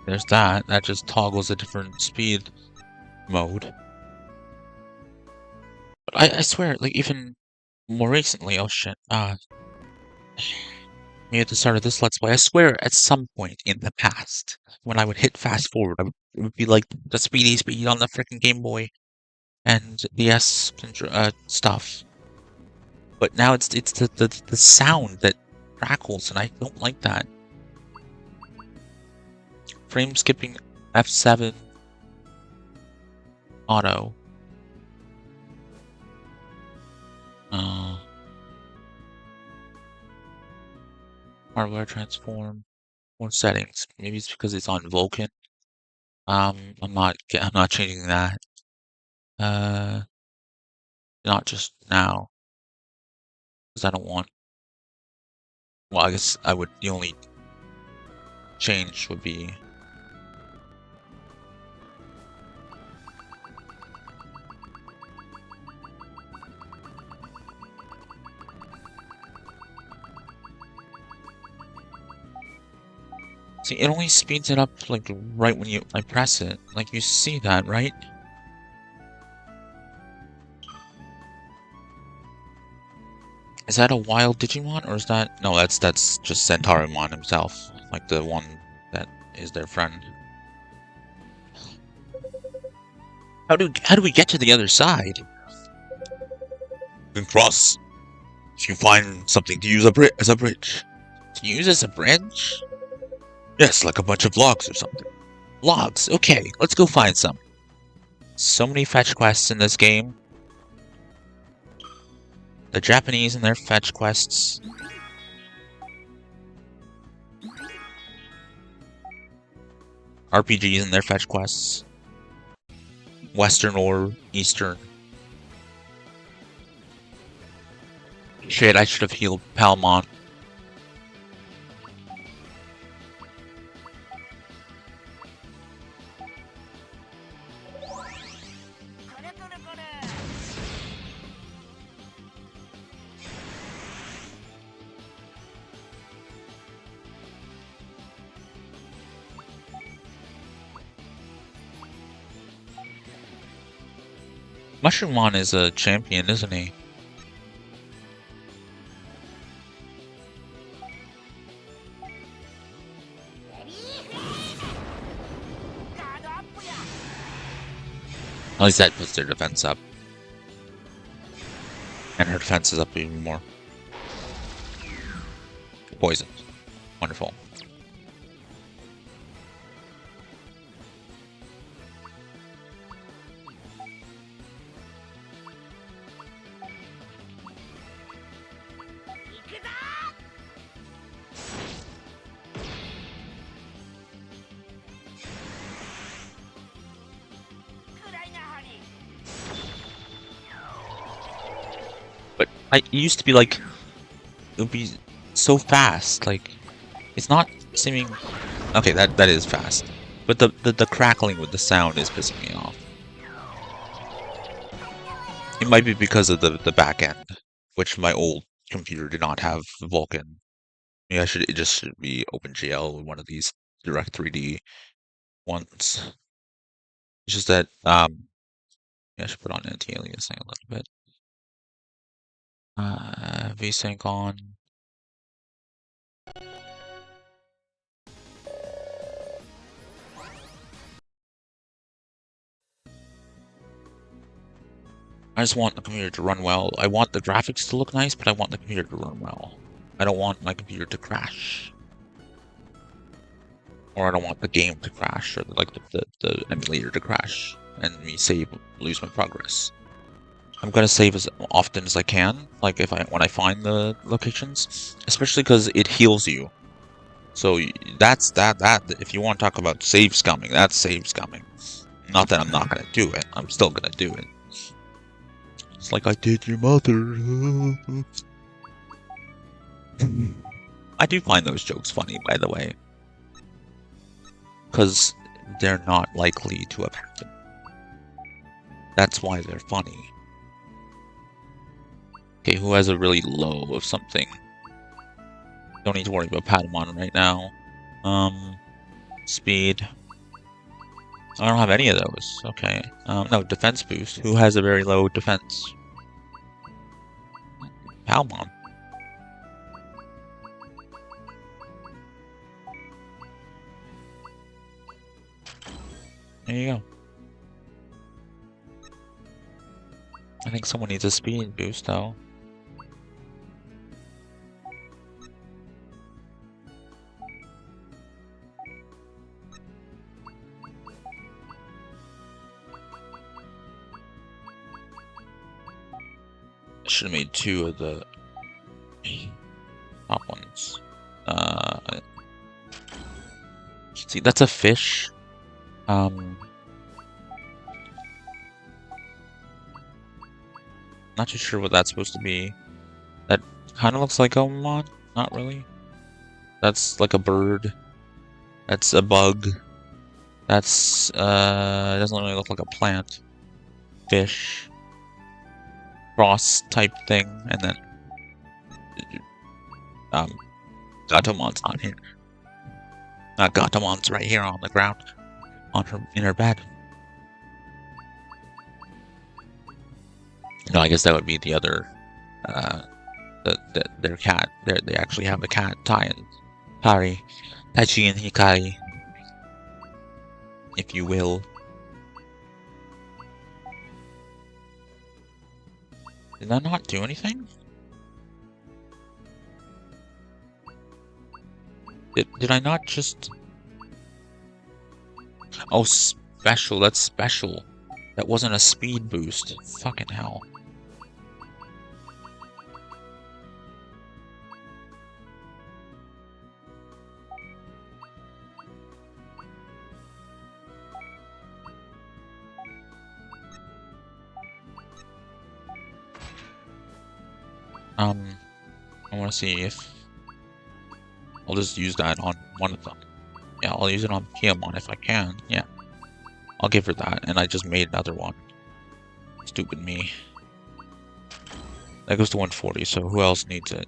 There's that. That just toggles a different speed mode. But I swear, like, even more recently, oh shit, me at the start of this Let's Play, I swear at some point in the past, when I would hit fast forward, it would be like the speedy speed on the freaking Game Boy and the S stuff. But now it's the sound that crackles, and I don't like that. Frame skipping F7 auto. Hardware transform. More settings. Maybe it's because it's on Vulkan. I'm not changing that. Not just now. Because I don't want. Well, I guess I would. The only change would be. See, it only speeds it up, like, right when I press it. Like, you see that, right? Is that a wild Digimon, or is that... No, that's just Centaurumon himself. Like, the one that is their friend. How do we get to the other side? You can cross if you find something to use as a bridge. To use as a bridge? Yes, like a bunch of logs or something. Logs, okay, let's go find some. So many fetch quests in this game. The Japanese and their fetch quests. RPGs and their fetch quests. Western or Eastern. Shit, I should have healed Palmon. Mushroomon is a champion, isn't he? At least that puts their defense up. And her defense is up even more. Poisoned. Wonderful. But it used to be like, it would be so fast, like, it's not seeming, okay, that is fast, but the crackling with the sound is pissing me off. It might be because of the back end, which my old computer did not have Vulkan. Maybe it just should be OpenGL, one of these Direct 3D ones. It's just that, yeah, I should put on anti-aliasing a little bit. VSync on. I just want the computer to run well. I want the graphics to look nice, but I want the computer to run well. I don't want my computer to crash. Or I don't want the game to crash, or like the emulator to crash, and me lose my progress. I'm gonna save as often as I can, like when I find the locations, especially because it heals you. So that's that. If you want to talk about save scumming, that's save scumming. Not that I'm not gonna do it. I'm still gonna do it. It's like I did your mother. I do find those jokes funny, by the way, because they're not likely to have happened. That's why they're funny. Okay, who has a really low of something? Don't need to worry about Patamon right now. Speed. I don't have any of those. Okay. No, defense boost. Who has a very low defense? Palmon. There you go. I think someone needs a speed boost, though. Should have made 2 of the top ones. See, that's a fish. Not too sure what that's supposed to be. That kind of looks like Omon. Not really. That's like a bird. That's a bug. That's doesn't really look like a plant. Fish. Cross type thing, and then Gatomon's not here. Gatomon's right here on the ground, in her bed. No, I guess that would be the other, their cat. They actually have a cat, Tai and Kari, Tachi and Hikari, if you will. Did that not do anything? Did I not just... Oh, special. That's special. That wasn't a speed boost. Fucking hell. I want to see if I'll just use that on one of them. Yeah, I'll use it on Piamon if I can. Yeah, I'll give her that, and I just made another one. Stupid me. That goes to 140. So who else needs it?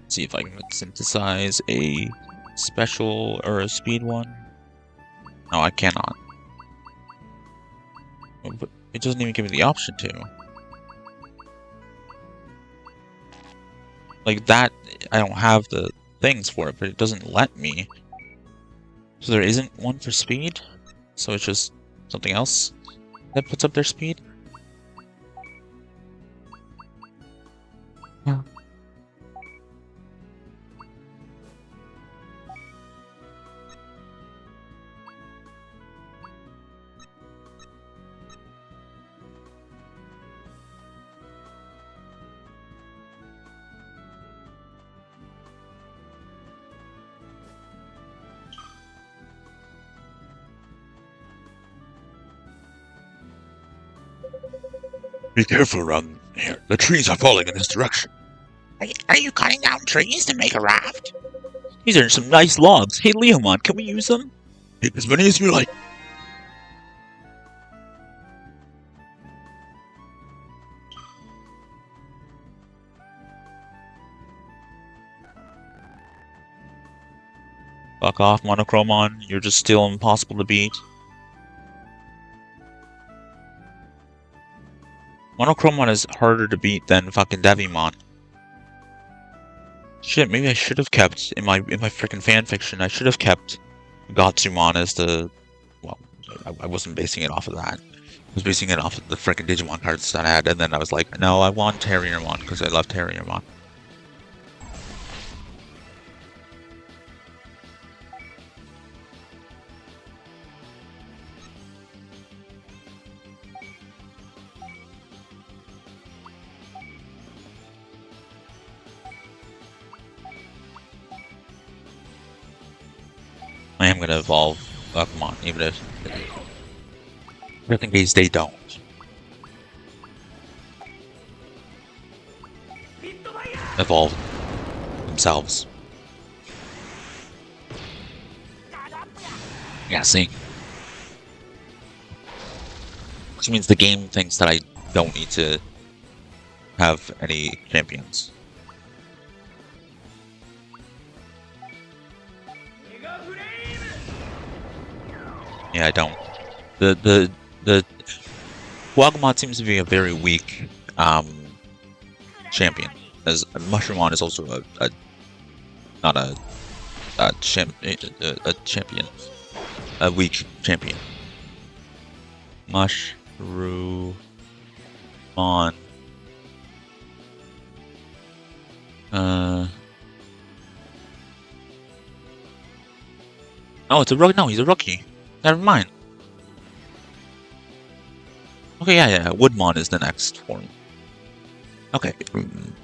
See if I can synthesize a special or a speed one. No, I cannot. But it doesn't even give me the option to. Like that, I don't have the things for it, but it doesn't let me. So there isn't one for speed? So it's just something else that puts up their speed? Yeah. Be careful around here. The trees are falling in this direction. Are you cutting down trees to make a raft? These are some nice logs. Hey, Leomon, can we use them? Take as many as you like. Fuck off, Monochromon. You're just still impossible to beat. Monochromon is harder to beat than fucking Devimon. Shit, maybe I should have kept in my freaking fanfiction. I should have kept Gatsumon as the. Well, I wasn't basing it off of that. I was basing it off of the freaking Digimon cards that I had, and then I was like, no, I want Terriermon because I love Terriermon. I am gonna evolve Pokemon, even if just in case they don't. Evolve themselves. Yeah, see? Which means the game thinks that I don't need to have any champions. Yeah, I don't. The Wagamon seems to be a very weak champion. As Mushroomon is also not a champion, a weak champion. Mushroomon. Oh, it's a rookie. No, he's a rookie. Never mind. Okay, yeah. Woodmon is the next form. Okay,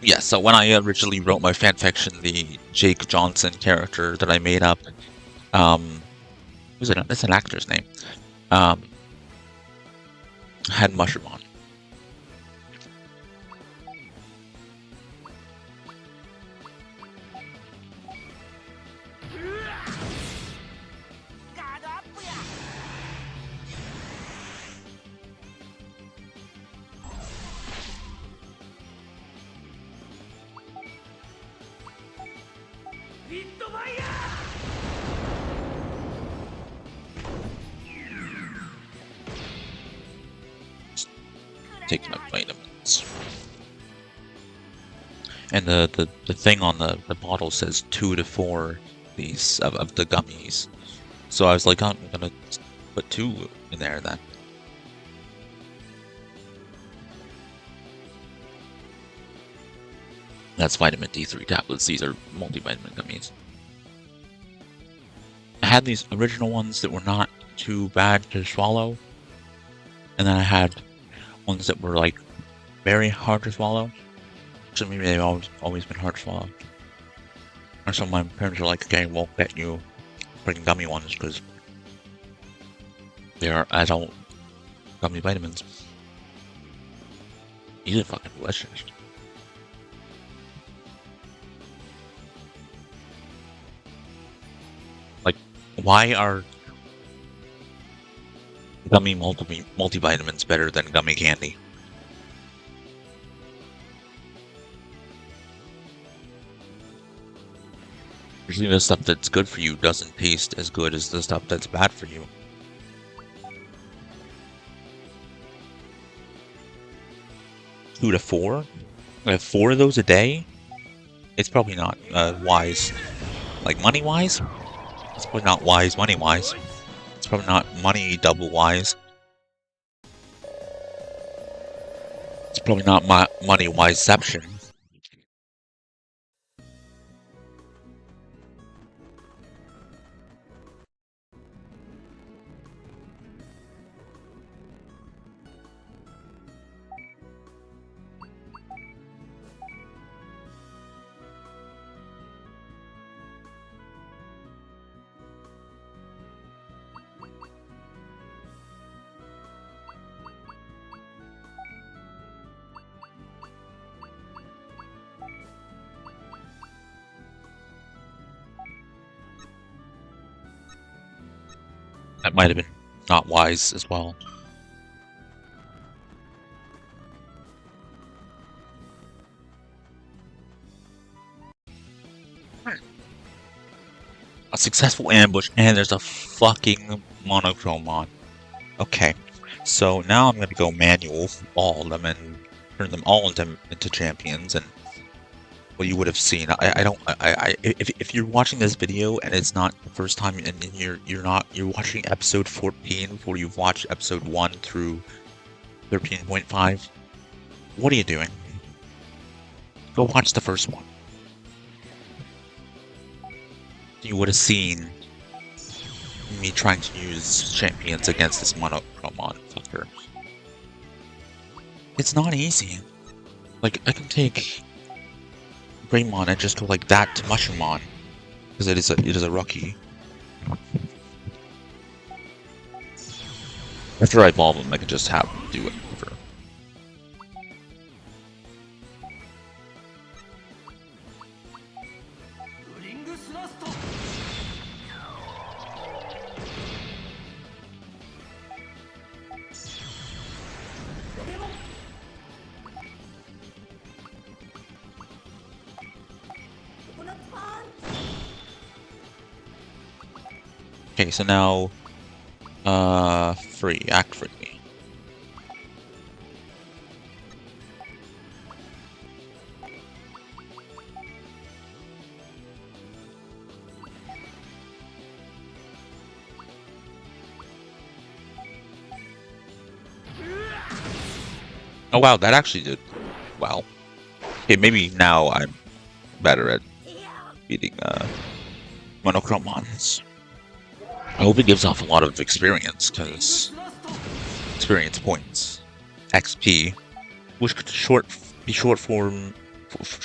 yeah, so when I originally wrote my fanfiction, the Jake Johnson character that I made up, that's an actor's name, had Mushroomon. Take my vitamins. And the thing on the bottle says 2 to 4 these of the gummies. So I was like, I'm gonna put 2 in there then. That's vitamin D3 tablets. These are multivitamin gummies. I had these original ones that were not too bad to swallow. And then I had ones that were like very hard to swallow. So maybe they've always been hard to swallow. Or so my parents are like, okay, we'll get you freaking gummy ones because they are adult gummy vitamins. These are fucking delicious. Like, why are gummy multivitamins better than gummy candy? Usually the stuff that's good for you doesn't taste as good as the stuff that's bad for you. Two to four? I have 4 of those a day? It's probably not wise. Like money-wise? It's probably not wise money-wise. It's probably not money double wise. It's probably not money-wiseception. That might have been not wise as well. A successful ambush, and there's a fucking monochromon. Okay, so now I'm gonna go manual for all of them and turn them all into champions. And what you would have seen, if you're watching this video and it's not the first time, and you're watching episode 14 before you've watched episode 1 through 13.5, what are you doing? Go watch the first one. You would have seen me trying to use champions against this monochromon fucker. It's not easy. Like, I can take Greymon and just go like that to Mushroomon, because it is a rookie. After I evolve him, I can just have him do it for. Okay, so now, act free. Oh wow, that actually did well. Okay, maybe now I'm better at beating, monochromons. I hope it gives off a lot of experience, because experience points, XP, which could be short form for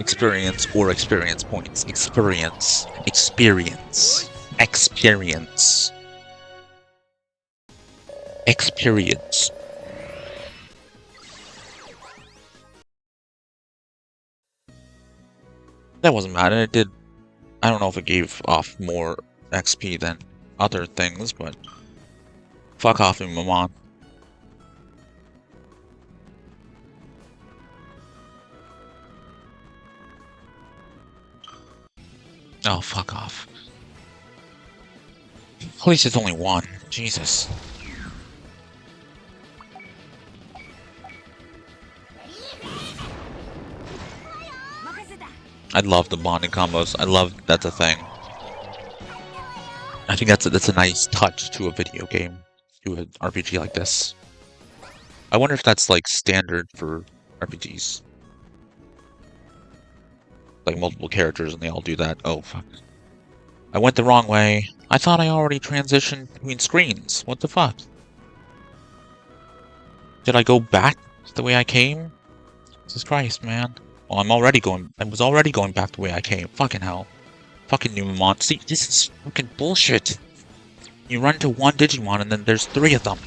experience or experience points. Experience. That wasn't bad, and it did. I don't know if it gave off more XP than other things, but fuck off, Mamon. Oh, fuck off. At least it's only one. Jesus. I love the bonding combos. I love that's a thing. I think that's a nice touch to a video game, to an RPG like this. I wonder if that's like standard for RPGs. Like multiple characters and they all do that. Oh fuck. I went the wrong way. I thought I already transitioned between screens. What the fuck? Did I go back the way I came? Jesus Christ, man. Well, I was already going back the way I came. Fucking hell. Fucking Numemon. See, this is fucking bullshit. You run to one Digimon and then there's 3 of them.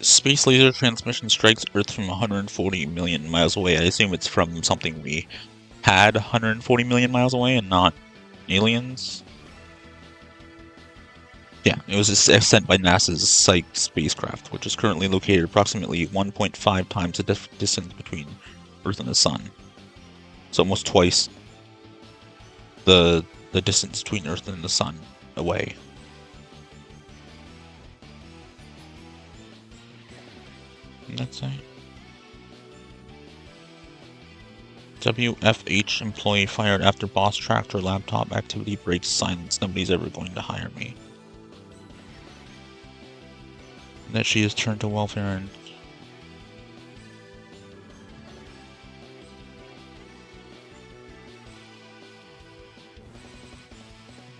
Space laser transmission strikes Earth from 140 million miles away. I assume it's from something we had 140 million miles away and not aliens. Yeah, it was sent by NASA's Psyche spacecraft, which is currently located approximately 1.5 times the distance between Earth and the Sun. It's almost twice the distance between Earth and the Sun away. Let's say WFH employee fired after boss tracked her laptop activity breaks silence. Nobody's ever going to hire me. That she has turned to welfare and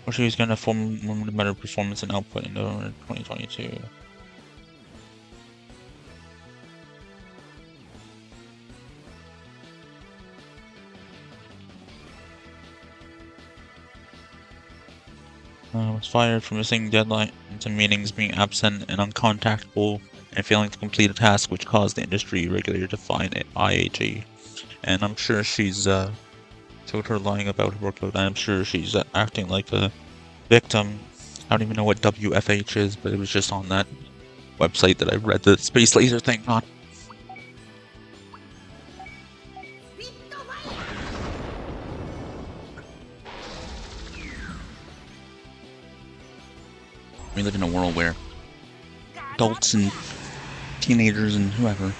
or she was going to form better performance and output in 2022. Was fired for missing deadlines and meetings, being absent and uncontactable, and failing to complete a task which caused the industry regulator to fine IHE. And I'm sure she's showed her lying about her workload. I'm sure she's acting like a victim. I don't even know what WFH is, but it was just on that website that I read the space laser thing on. We live in a world where adults and teenagers and whoever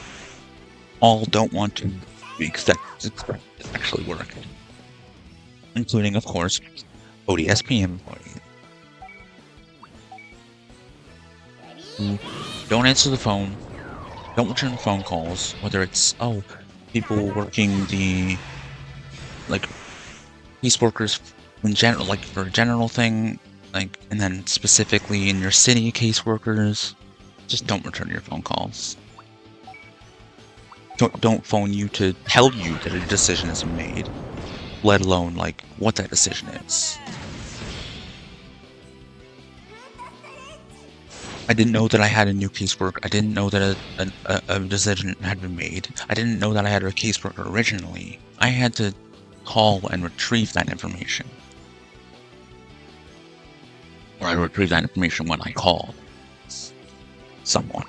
all don't want to be expected to actually work. Including, of course, Odysee employees. Who don't answer the phone, don't return phone calls, whether it's, people working the, caseworkers in general, for a general thing, and then specifically in your city caseworkers, just don't return your phone calls. Don't phone you to tell you that a decision is made, let alone, what that decision is. I didn't know that I had a new caseworker. I didn't know that a decision had been made. I didn't know that I had a caseworker originally. I had to call and retrieve that information. Or I retrieved that information when I called someone.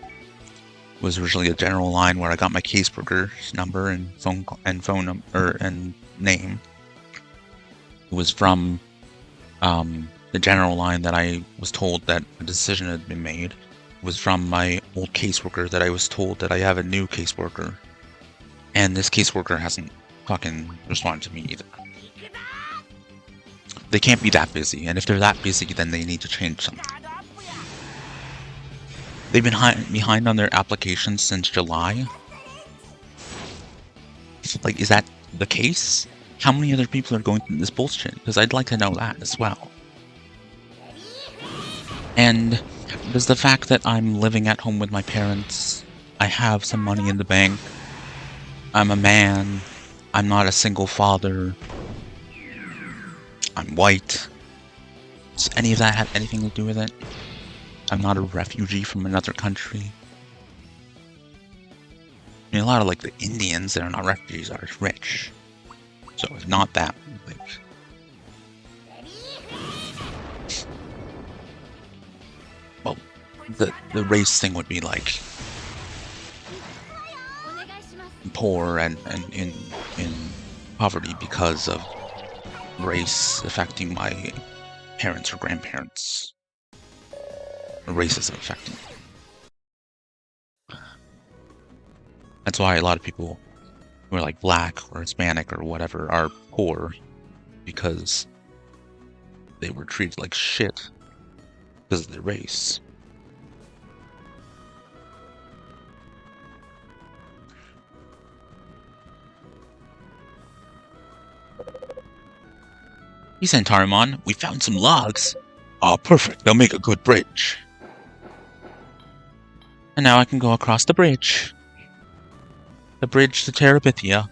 It was originally a general line where I got my caseworker's number and phone number and name. It was from the general line that I was told that a decision had been made. It was from my old caseworker that I was told that I have a new caseworker. And this caseworker hasn't fucking responded to me either. They can't be that busy, and if they're that busy, then they need to change something. They've been behind on their applications since July. Is that the case? How many other people are going through this bullshit? Because I'd like to know that as well. And there's the fact that I'm living at home with my parents. I have some money in the bank. I'm a man. I'm not a single father. I'm white. Does any of that have anything to do with it? I'm not a refugee from another country. I mean, a lot of the Indians that are not refugees are rich. So it's not that well, the race thing would be poor and in poverty because of race affecting my parents or grandparents. Or racism affecting. That's why a lot of people who are like black or Hispanic or whatever are poor, because they were treated like shit because of their race. He sent Tarimon. We found some logs. Ah, perfect. They'll make a good bridge. And now I can go across the bridge. The bridge to Terabithia.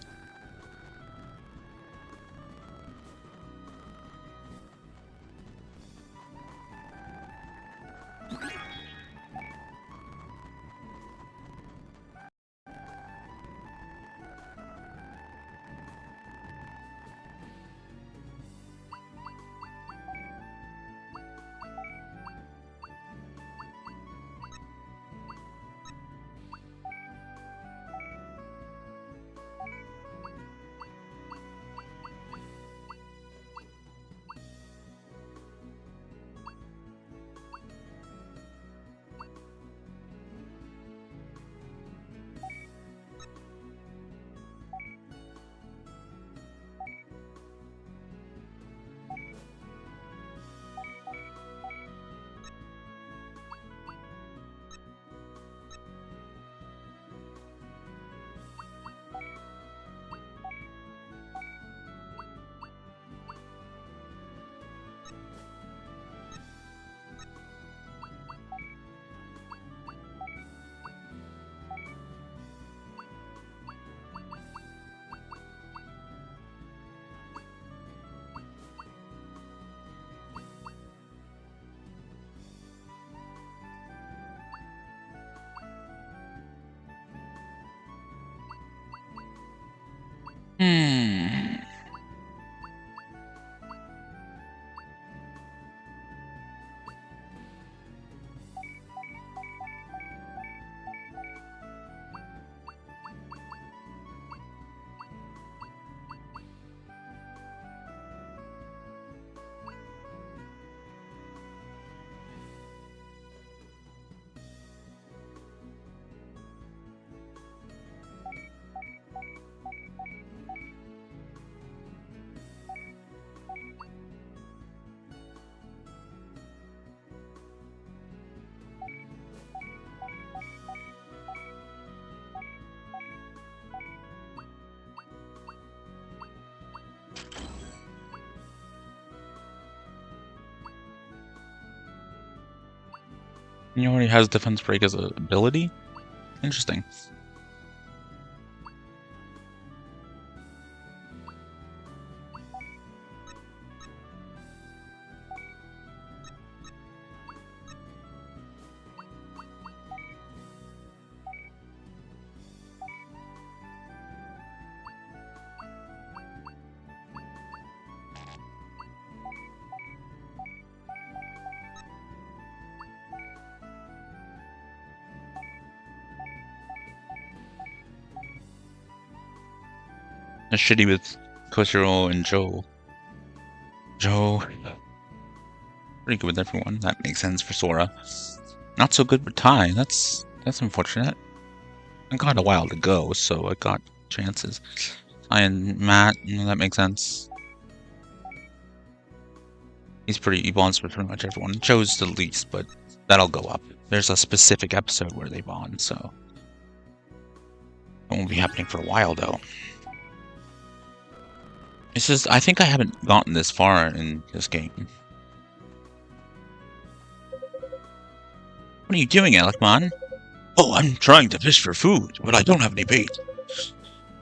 He already has defense break as an ability? Interesting. It's shitty with Koshiro and Joe. Joe, pretty good with everyone. That makes sense for Sora. Not so good with Tai. That's unfortunate. I got a while to go, so I got chances. Tai and Matt, that makes sense. He bonds with pretty much everyone. Joe's the least, but that'll go up. There's a specific episode where they bond, so it won't be happening for a while though. It's just, I think I haven't gotten this far in this game. What are you doing, Alekmon? Oh, I'm trying to fish for food, but I don't have any bait.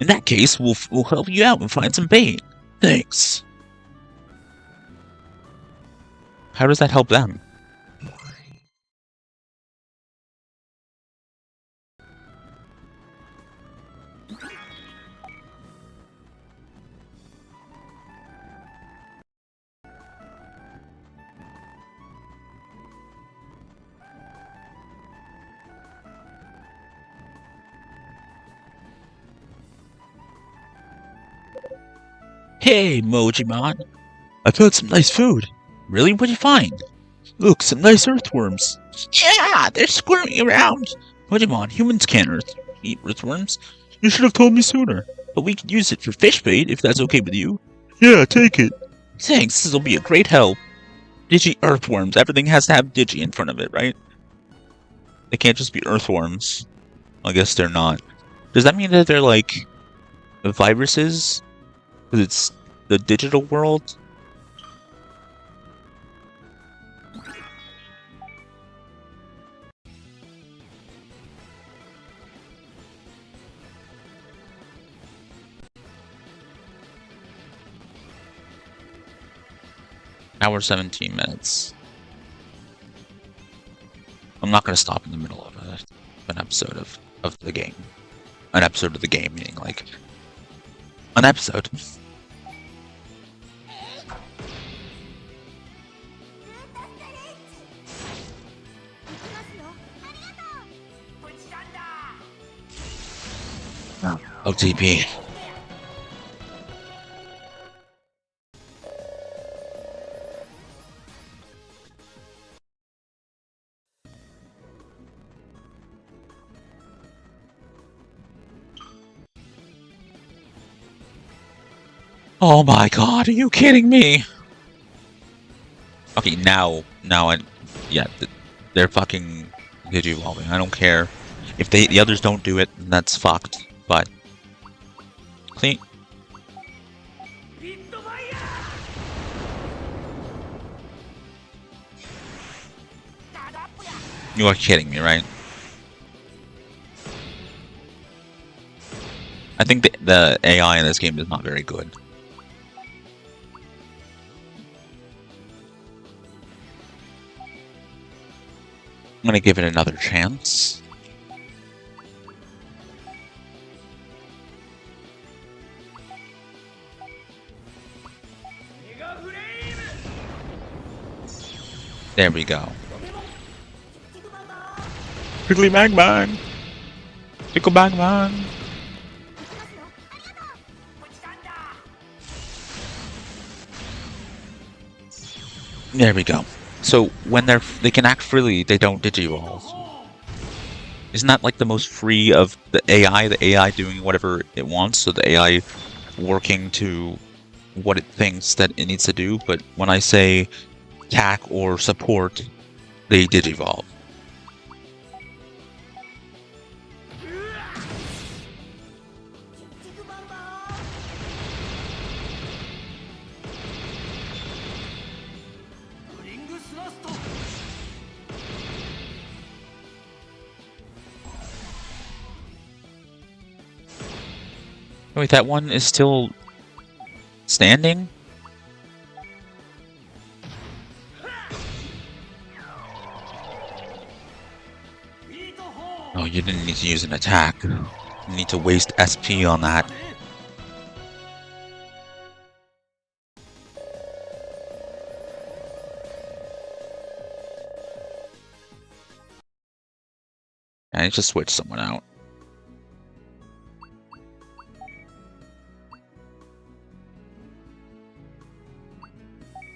In that case, we'll help you out and find some bait. Thanks. How does that help them? Hey, Mojimon. I found some nice food. Really? What'd you find? Look, some nice earthworms. Yeah, they're squirming around. Mojimon, humans can't eat earthworms. You should have told me sooner. But we could use it for fish bait, if that's okay with you. Yeah, take it. Thanks, this'll be a great help. Digi earthworms. Everything has to have Digi in front of it, right? They can't just be earthworms. I guess they're not. Does that mean that they're like viruses? Because it's the digital world? Hour 17 minutes. I'm not going to stop in the middle of an episode of the game. An episode of the game, meaning like an episode. OTP. Oh my god, are you kidding me? Okay, now yeah, they're fucking Digivolving. I don't care. If the others don't do it, then that's fucked. But clean. You are kidding me, right? I think the AI in this game is not very good. I'm gonna give it another chance. There we go. Quickly bang bang! Tickle bang bang! There we go. So when they can act freely, they don't digivolve. Isn't that like the most free of the AI? The AI doing whatever it wants, so the AI working to what it thinks that it needs to do. But when I say attack or support, they digivolve. Wait, that one is still standing? Oh, you didn't need to use an attack. You need to waste SP on that. I need to switch someone out.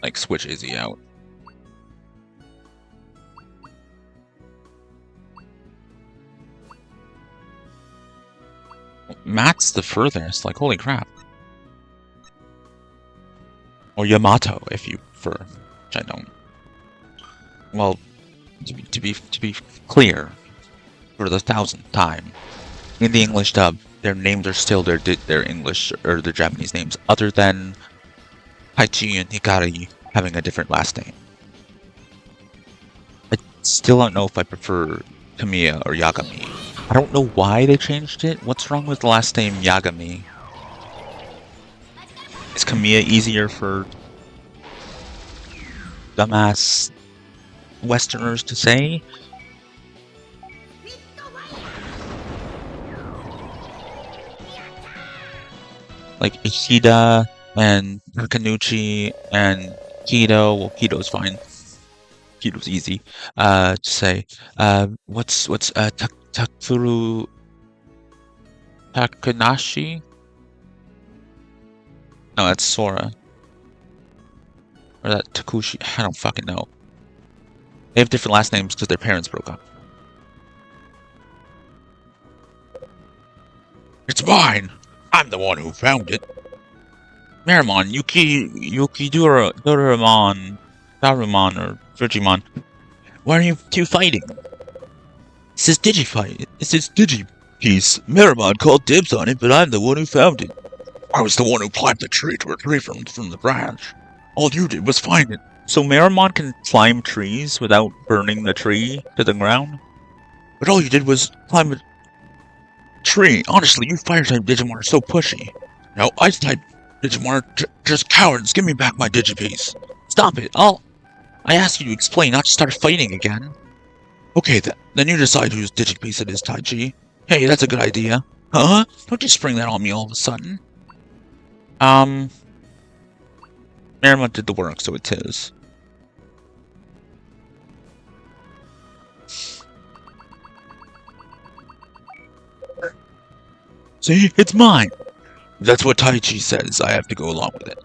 Like, switch Izzy out. Matt's the furthest, like, holy crap. Or Yamato, if you prefer, which I don't. Well, to be clear, for the 1000th time, in the English dub, their names are still their English or their Japanese names, other than Haichi and Hikari having a different last name. I still don't know if I prefer Kamiya or Yagami. I don't know why they changed it. What's wrong with the last name Yagami? Is Kamiya easier for dumbass Westerners to say? Like Ishida and Kanuchi and Kido. Well, Kido's fine. Kido's easy to say. What's Takfuru Takanashi? No, that's Sora. Or that Takushi. I don't fucking know. They have different last names because their parents broke up. It's mine! I'm the one who found it. Meramon, Doraemon, or Digimon. Why are you two fighting? This is Digifight. This is Digi-piece. Meramon called dibs on it, but I'm the one who found it. I was the one who climbed the tree to retrieve from the branch. All you did was find it. So Meramon can climb trees without burning the tree to the ground? But all you did was climb a tree. Honestly, you fire-type Digimon are so pushy. Now, Ice-type Digimon are just cowards. Give me back my Digipiece. Stop it. I asked you to explain, not to start fighting again. Okay, then you decide whose Digipiece it is, Taichi. Hey, that's a good idea. Huh? Don't just spring that on me all of a sudden. Meramon did the work, so it's his. See? It's mine! That's what Taichi says. I have to go along with it.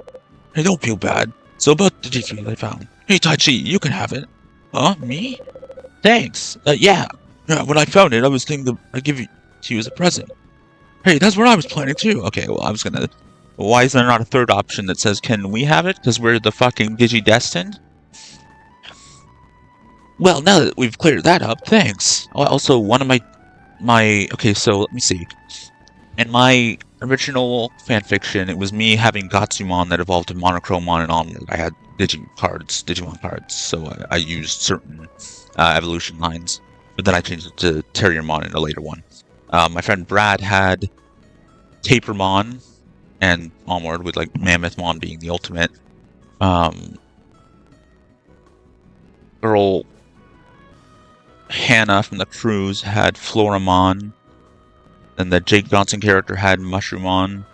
Hey, don't feel bad. So about the Digipiece I found. Hey, Taichi, you can have it. Huh? Me? Thanks. Yeah. Yeah, when I found it, I was thinking I'd give it to you as a present. Hey, that's what I was planning too. Okay, well, I was gonna... Why is there not a third option that says, can we have it? Because we're the fucking Digi-destined? Well, now that we've cleared that up, thanks. Also, one of my... Okay, so, let me see. In my original fanfiction, it was me having Gatsumon that evolved to Monochromon and onward. I had Digimon cards, so I used certain evolution lines. But then I changed it to Terriermon in a later one. My friend Brad had Tapermon and onward, with like Mammothmon being the ultimate. Girl Hannah from the cruise had Floramon. Then the Jake Johnson character had Mushroomon.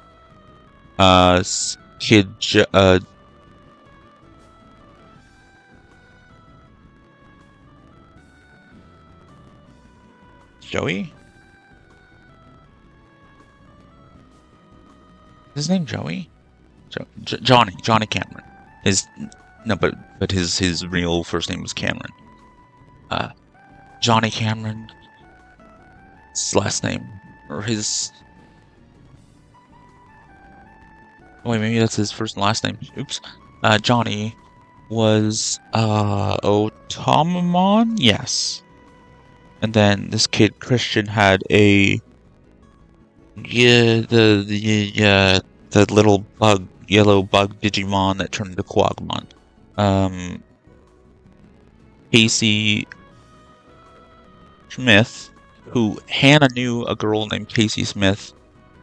Joey? Is his name Joey? Johnny Cameron. But his real first name was Cameron. Johnny Cameron. His last name, or his... Oh, wait, maybe that's his first and last name. Oops. Johnny was Otamamon? Yes. And then this kid Christian had a the little yellow bug Digimon that turned into Quagmon. Casey Smith, who Hannah knew a girl named Casey Smith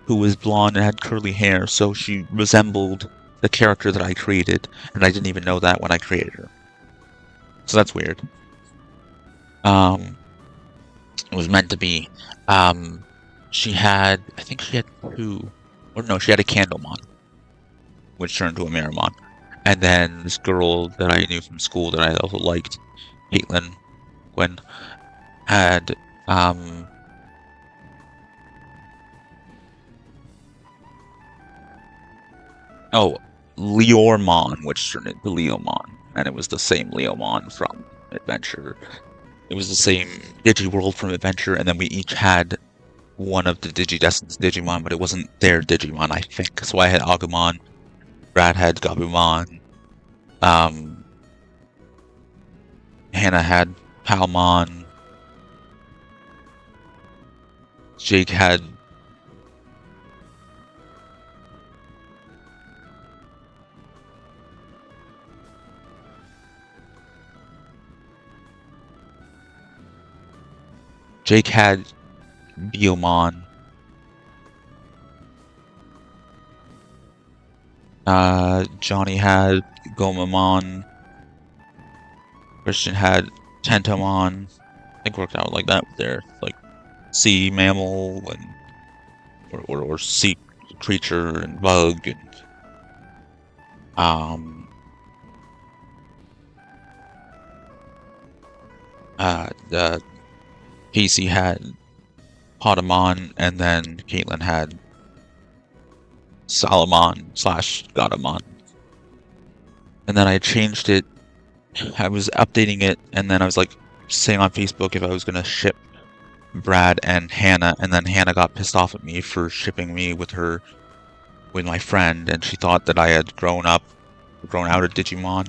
who was blonde and had curly hair, so she resembled the character that I created, and I didn't even know that when I created her. So that's weird. It was meant to be. She had, I think she had two, or no, she had a Candlemon, which turned to a Meramon. And then this girl that I knew from school that I also liked, Caitlin Gwen, had, Leormon, which turned into Leomon. And it was the same Leomon from Adventure. It was the same Digiworld from Adventure, and then we each had one of the Digidestined's Digimon, but it wasn't their Digimon, I think. So I had Agumon, Brad had Gabumon, Hannah had Palmon, Jake had... Jake had Biomon. Johnny had Gomamon. Christian had Tentomon. I think it worked out like that with their like sea mammal and or sea creature and bug and Casey had Potamon, and then Caitlin had Salamon/Godamon. And then I changed it. I was updating it, and then I was like saying on Facebook if I was gonna ship Brad and Hannah, and then Hannah got pissed off at me for shipping me with my friend, and she thought that I had grown out of Digimon.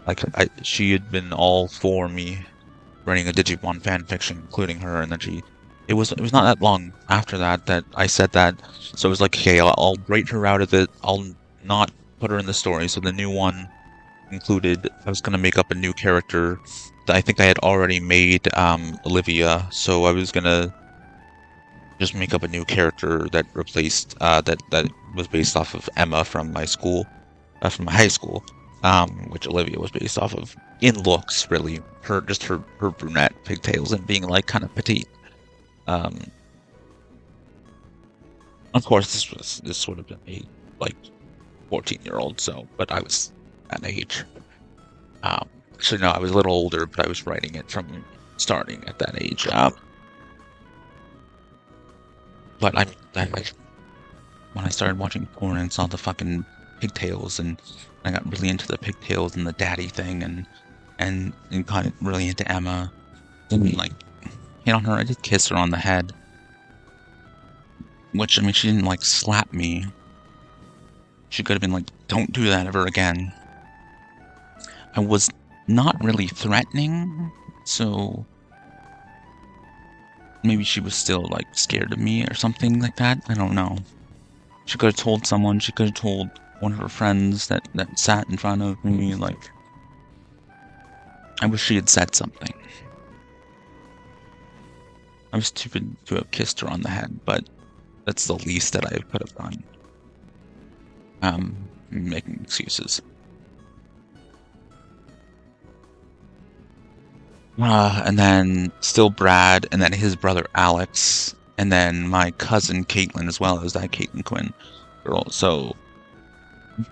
Like she had been all for me writing a Digimon fanfiction, including her, and then it was not that long after that I said that, so it was like, okay, I'll write her out of it, I'll not put her in the story. So the new one included, I was gonna make up a new character that I think I had already made, Olivia, so I was gonna just make up a new character that replaced, that was based off of Emma from my school, from my high school, which Olivia was based off of in looks, really. Her brunette pigtails and being like kind of petite. Of course, this would have been a like 14-year-old, so, but I was that age. Actually, no, I was a little older, but I was writing it from starting at that age. But when I started watching porn and saw the fucking pigtails, and I got really into the pigtails and the daddy thing, and got really into Emma, and like hit on her. I did kiss her on the head, which, I mean, she didn't like slap me. She could have been like, "Don't do that ever again." I was not really threatening, so maybe she was still like scared of me or something like that. I don't know. She could have told someone. She could have told one of her friends that sat in front of me. Like, I wish she had said something. I was stupid to have kissed her on the head, but that's the least that I could have done. Making excuses. And then still Brad, and then his brother Alex, and then my cousin Caitlin, as well as that Caitlin Quinn girl. So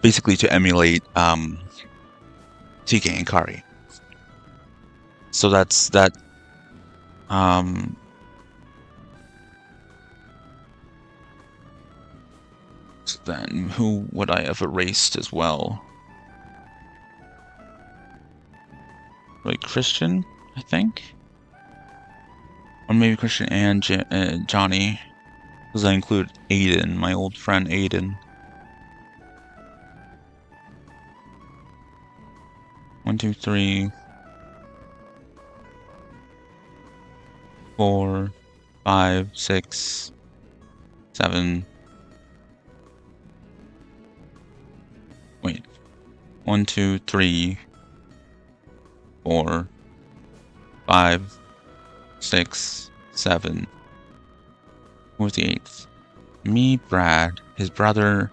basically to emulate TK and Kari. So that's that. So then who would I have erased as well? Like Christian, I think, or maybe Christian and Johnny, because I include Aiden, my old friend Aiden. 1, 2, 3, 4, 5, 6, 7. Wait, 1, 2, 3, 4, 5, 6, 7. Who was the 8th? Me, Brad, his brother,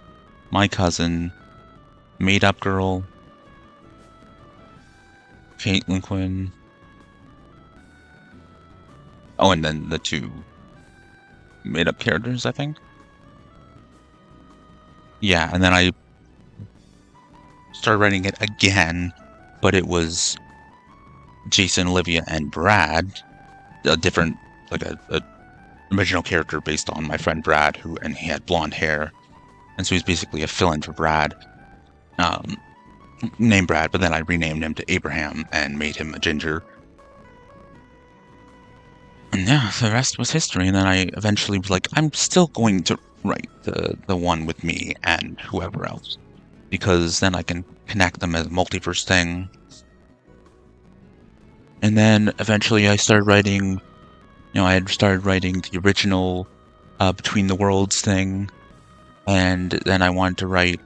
my cousin, made up girl, Caitlin Quinn. Oh, and then the 2 made up characters, I think. Yeah, and then I started writing it again, but it was Jason, Olivia, and Brad, a different, like a original character based on my friend Brad, and he had blonde hair, and so he's basically a fill-in for Brad, named Brad, but then I renamed him to Abraham and made him a ginger. And yeah, the rest was history. And then I eventually was like, I'm still going to write the one with me and whoever else, because then I can connect them as a multiverse thing. And then eventually I started writing, I had started writing the original Between the Worlds thing, and then I wanted to write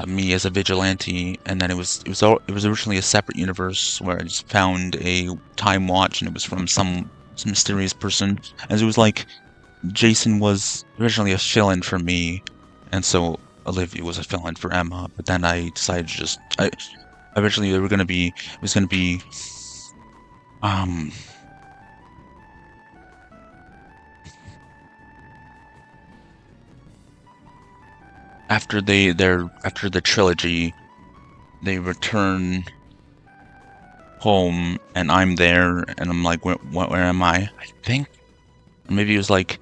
me as a vigilante, and then it was originally a separate universe where I just found a time watch, and it was from some mysterious person, and it was like Jason was originally a fill-in for me, and so Olivia was a fill-in for Emma. But then I decided to just originally it was gonna be after the trilogy, they return home, and I'm there, and I'm like, where am I? I think, or maybe it was like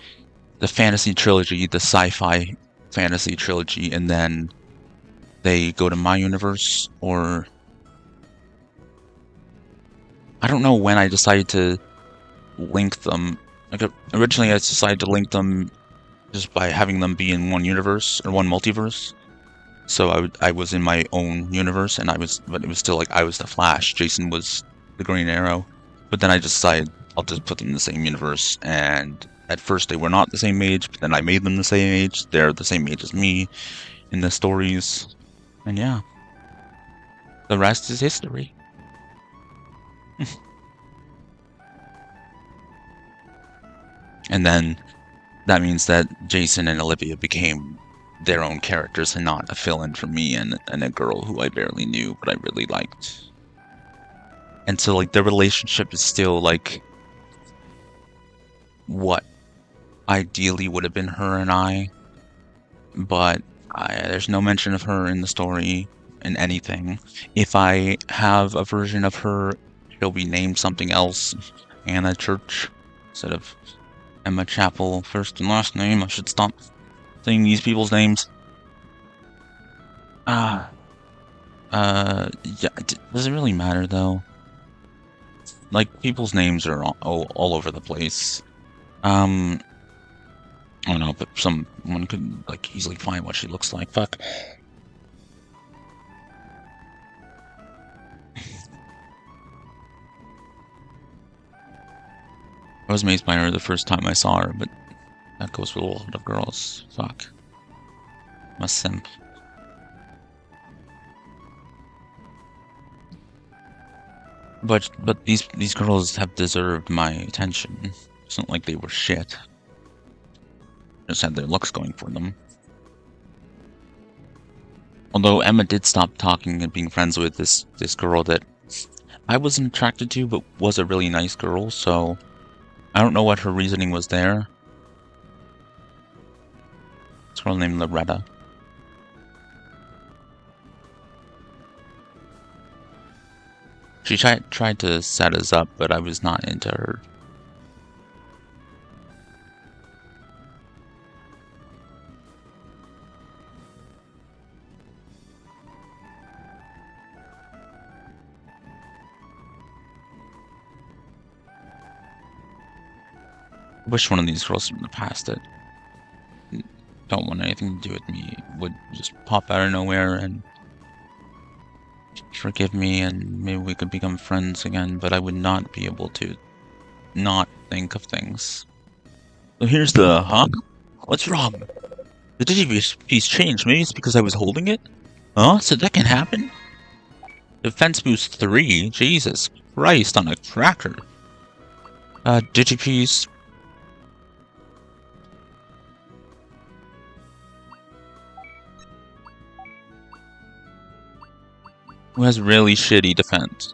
the fantasy trilogy, the sci-fi Fantasy trilogy, and then they go to my universe, or I don't know when I decided to link them. Like, originally I decided to link them just by having them be in one universe or one multiverse. So I was in my own universe, and but it was still like I was the Flash, Jason was the Green Arrow. But then I decided I'll just put them in the same universe, and at first they were not the same age, but then I made them the same age. They're the same age as me in the stories, and yeah, the rest is history. And then that means that Jason and Olivia became their own characters and not a fill-in for me and a girl who I barely knew but I really liked. And so like their relationship is still like what ideally would have been her and I, but there's no mention of her in the story in anything. If I have a version of her, she'll be named something else, Anna Church, instead of Emma Chapel, first and last name. I should stop saying these people's names. Yeah, does it really matter though? Like, people's names are all over the place. I don't know, but someone could, like, easily find what she looks like. Fuck. I was amazed by her the first time I saw her, but that goes with a lot of girls. Fuck. I'm a simp. But these girls have deserved my attention. It's not like they were shit. Just had their looks going for them. Although Emma did stop talking and being friends with this girl that I wasn't attracted to, but was a really nice girl, so I don't know what her reasoning was there. This girl named Loretta. She tried to set us up, but I was not into her. I wish one of these girls from the past that don't want anything to do with me would just pop out of nowhere and forgive me, and maybe we could become friends again, but I would not be able to not think of things. So here's the, huh? What's wrong? The Digipiece changed. Maybe it's because I was holding it? Huh? So that can happen? Defense boost 3? Jesus Christ on a tracker. Digipiece. Who has really shitty defense.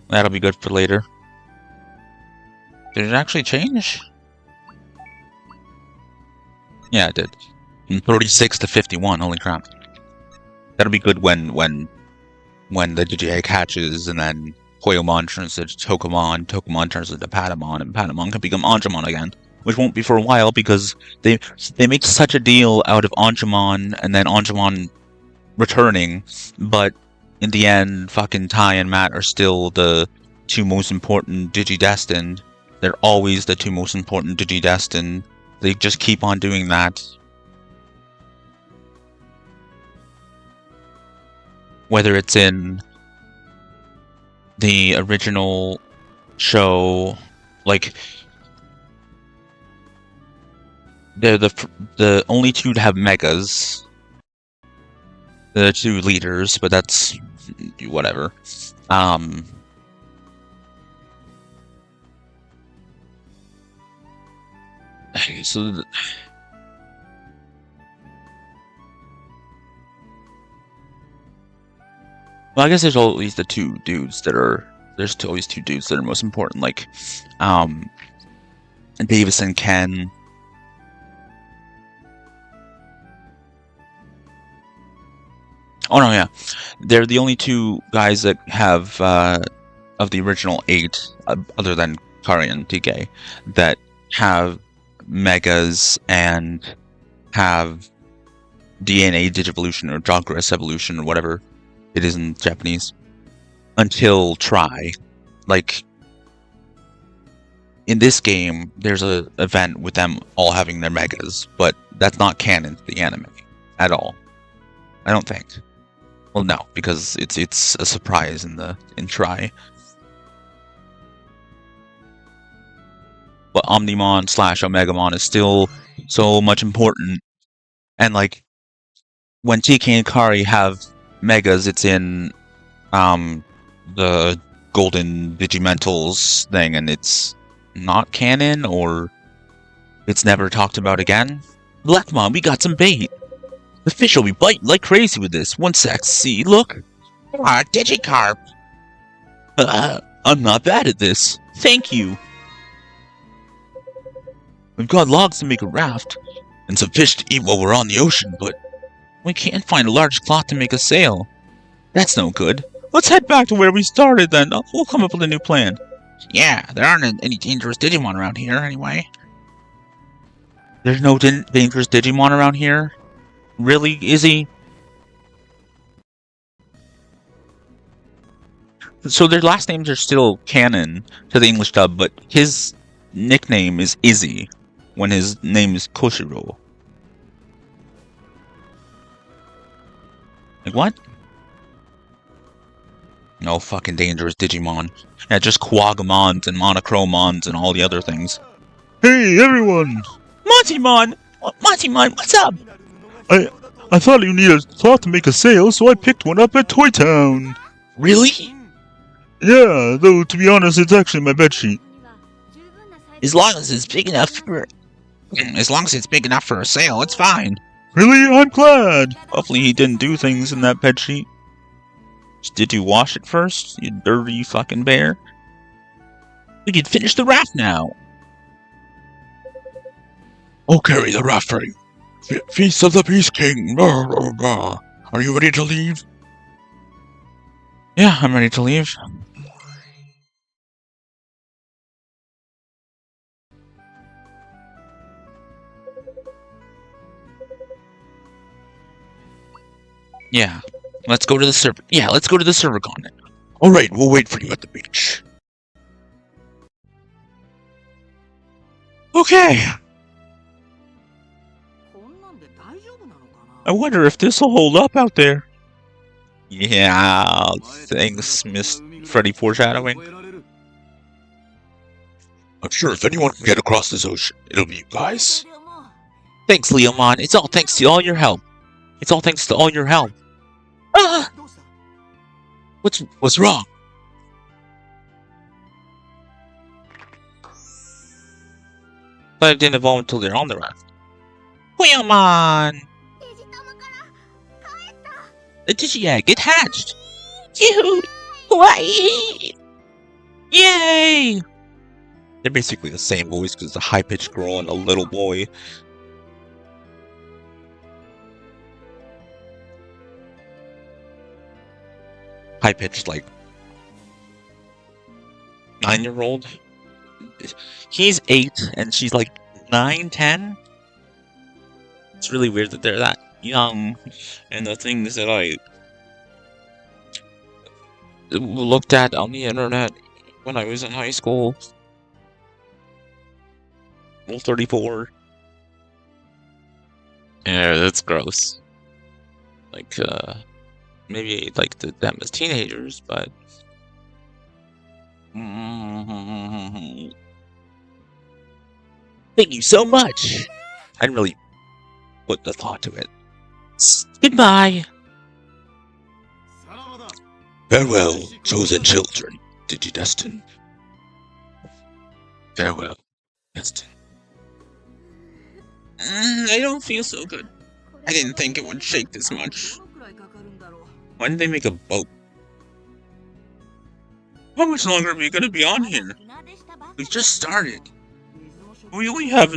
That'll be good for later. Did it actually change? Yeah, it did. From 36 to 51, holy crap. That'll be good when the Digimon hatches, and then Koyomon turns into Tokomon, Tokomon turns into Patamon, and Patamon can become Anjumon again. Which won't be for a while, because they make such a deal out of Anjumon, and then Anjumon returning, but in the end, fucking Ty and Matt are still the two most important Digidestined. They're always the two most important Digidestined. They just keep on doing that. Whether it's in the original show, like they're the only two to have megas. The two leaders, but that's whatever. So well, I guess there's always the two dudes that are always two dudes that are most important, like Davis and Ken. Oh no, yeah, they're the only two guys that have of the original 8, other than Kari and TK, that have megas and have DNA digivolution or Jogras evolution or whatever it is in Japanese until Try. Like in this game, there's a event with them all having their megas, but that's not canon to the anime at all. I don't think. Well, no, because it's a surprise in Try. But Omnimon / Omegamon is still so much important, and like when TK and Kari have megas, it's in the Golden Digimentals thing, and it's not canon, or it's never talked about again. Blackmon, we got some bait. The fish will be biting like crazy with this. One sec, see, look. Digicarp. I'm not bad at this. Thank you. We've got logs to make a raft, and some fish to eat while we're on the ocean, but we can't find a large cloth to make a sail. That's no good. Let's head back to where we started then. We'll come up with a new plan. Yeah, there aren't any dangerous Digimon around here anyway. There's no dangerous Digimon around here? Really, Izzy? So their last names are still canon to the English dub, but his nickname is Izzy when his name is Koshiro. Like what? No fucking dangerous Digimon. Yeah, just Quagamons and Monochromons and all the other things. Hey, everyone! Montymon! Montymon, what's up? I thought you needed a cloth to make a sail, so I picked one up at Toy Town. Really? Yeah, though to be honest, it's actually my bedsheet. As long as it's big enough for a sail, it's fine. Really? I'm glad. Hopefully he didn't do things in that bedsheet. Did you wash it first, you dirty fucking bear? We can finish the raft now. I'll carry the raft for you. Feast of the Peace King. Blah, blah, blah. Are you ready to leave? Yeah, I'm ready to leave. Yeah, let's go to the server. Yeah, let's go to the server continent. Alright, we'll wait for you at the beach. Okay. I wonder if this will hold up out there. Yeah, thanks, Miss Freddy Foreshadowing. I'm sure if anyone can get across this ocean, it'll be you guys. Thanks, Leomon. It's all thanks to all your help. It's all thanks to all your help. Ah! What's wrong? But it didn't evolve until they're on the raft. Leomon! The Digi-Egg, it hatched! Dude! Why? Yay! They're basically the same voice because it's a high-pitched girl and a little boy. High-pitched, like 9-year-old. He's 8 and she's like 9, 10. It's really weird that they're that young. And the things that I looked at on the internet when I was in high school. Rule 34. Yeah, that's gross. Like, maybe like them as teenagers, but thank you so much. I didn't really put the thought to it. Goodbye. Farewell, chosen children, Digidestined. Farewell, Destined. I don't feel so good. I didn't think it would shake this much. Why didn't they make a boat? How much longer are we gonna be on here? We just started. We only have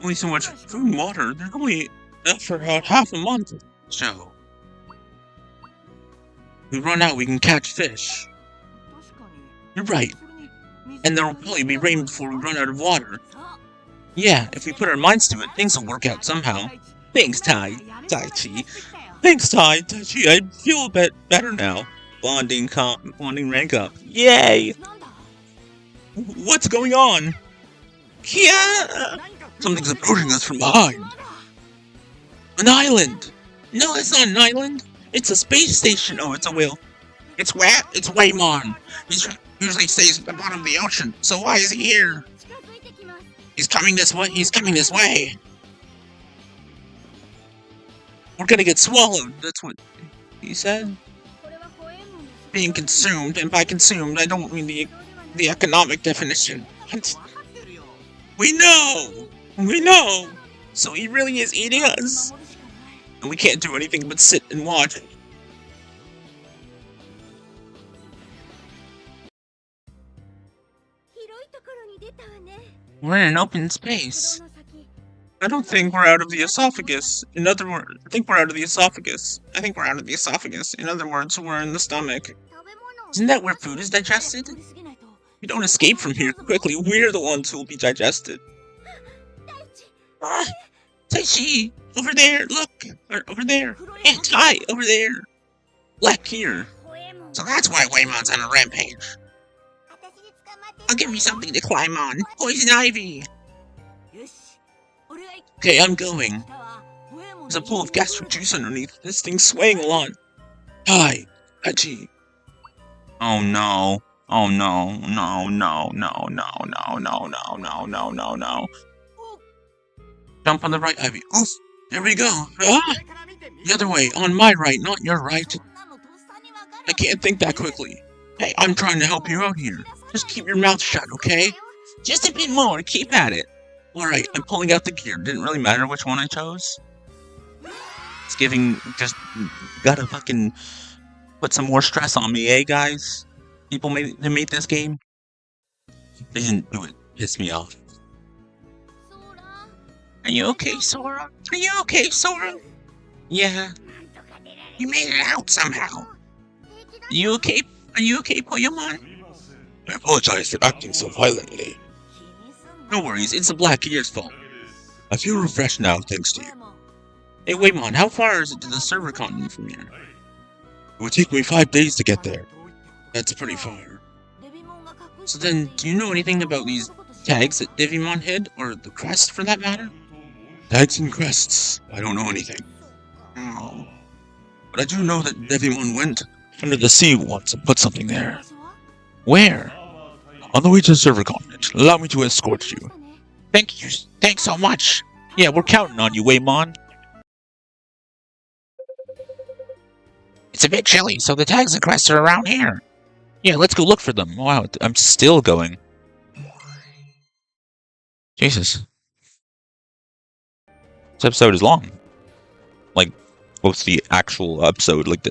only so much food and water. There's only enough for about half a month. So, if we run out, we can catch fish. You're right. And there'll probably be rain before we run out of water. Yeah, if we put our minds to it, things will work out somehow. Thanks, Tai Chi. Thanks, Tai Chi. I feel a bit better now. Bonding rank up. Yay! What's going on? Yeah! Something's approaching us from behind. An island! No, it's not an island. It's a space station. Oh, it's a whale. It's where? It's Waymon. He usually stays at the bottom of the ocean. So why is he here? He's coming this way. He's coming this way. We're gonna get swallowed. That's what he said. Being consumed, and by consumed, I don't mean the economic definition. We know! We know! So he really is eating us! And we can't do anything but sit and watch. We're in an open space. I don't think we're out of the esophagus. In other words, I think we're out of the esophagus. I think we're out of the esophagus. In other words, we're in the stomach. Isn't that where food is digested? We don't escape from here quickly. We're the ones who will be digested. Ah! Tai-Chi! Over there! Look! Over there! And Tai! Over there! Black here! So that's why Waymon's on a rampage. I'll give me something to climb on. Poison ivy! Okay, I'm going. There's a pool of gastric juice underneath. This thing's swaying a lot. Hi! Tai-Chi! Oh no. Oh no. No, no, no, no, no, no, no, no, no, no, no. Jump on the right, Ivy. Oof! There we go! Ah! The other way, on my right, not your right. I can't think that quickly. Hey, I'm trying to help you out here. Just keep your mouth shut, okay? Just a bit more, keep at it. Alright, I'm pulling out the gear. Didn't really matter which one I chose. It's giving, just, gotta fucking put some more stress on me, eh, guys? People made this game. They didn't do it. Pissed me off. Are you okay, Sora? Are you okay, Sora? Yeah. You made it out somehow. Are you okay? Are you okay, Poyomon? I apologize for acting so violently. No worries, it's the Black Ear's fault. I feel refreshed now, thanks to you. Hey, Waymon, how far is it to the server continent from here? It would take me 5 days to get there. That's pretty far. So then, do you know anything about these tags that Digimon hid, or the crest for that matter? Tags and crests. I don't know anything. Oh. But I do know that Digimon went under the sea once and put something there. Where? On the way to the server continent. Allow me to escort you. Thank you. Thanks so much. Yeah, we're counting on you, Waymon. It's a bit chilly, so the tags and crests are around here. Yeah, let's go look for them. Wow, I'm still going. Jesus. This episode is long. Like, both the actual episode, like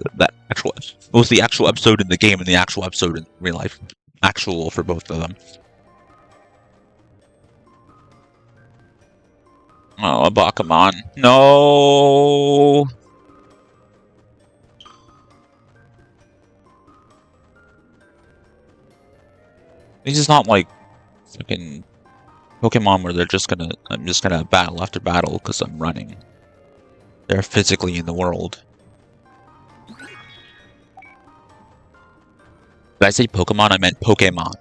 both the actual episode in the game and the actual episode in real life. Actual for both of them. Oh, a Bakamon. No. This is not like fucking Pokemon where I'm just gonna battle after battle because I'm running. They're physically in the world. Did I say Pokemon? I meant Pokemon.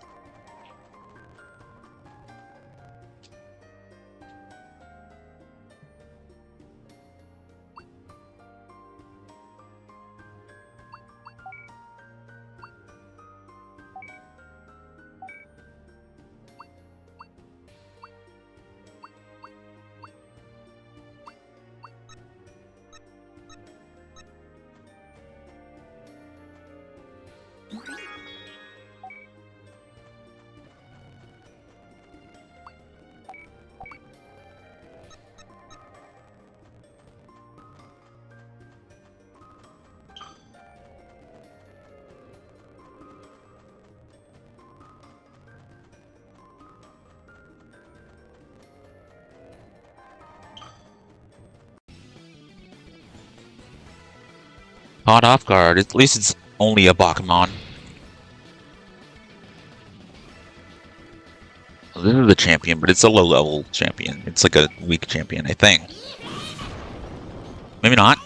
Caught off guard. At least it's only a Bakemon. This is the champion, but it's a low-level champion. It's like a weak champion, I think. Maybe not.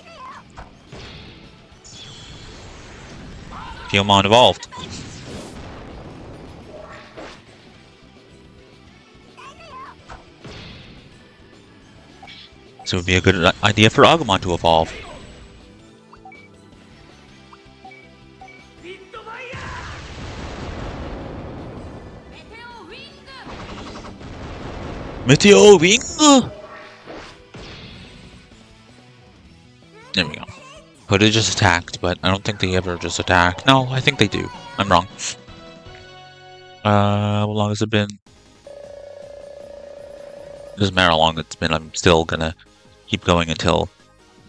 Pokemon evolved. So it would be a good idea for Agumon to evolve. Meteo Wing! There we go. Could have just attacked, but I don't think they ever just attack. No, I think they do. I'm wrong. How long has it been? Doesn't matter how long it's been, I'm still gonna keep going until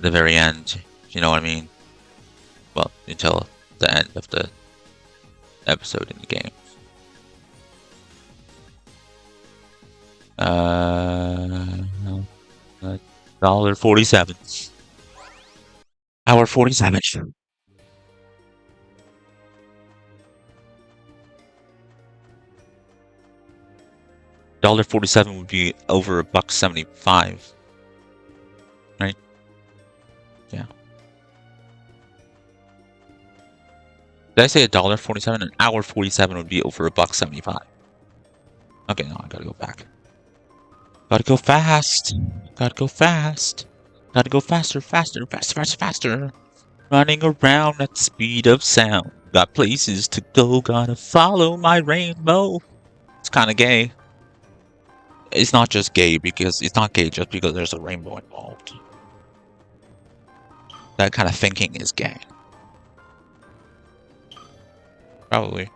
the very end, if you know what I mean. Well, until the end of the episode in the game. $1.47. Hour 47. $1.47 would be over $1.75. Right? Yeah. Did I say $1.47? An hour 47 would be over $1.75. Okay, no, I gotta go back. Gotta go fast. Gotta go fast. Gotta go faster, faster, faster, faster, faster. Running around at the speed of sound. Got places to go, gotta follow my rainbow. It's kinda gay. It's not just gay because it's not gay just because there's a rainbow involved. That kind of thinking is gay. Probably.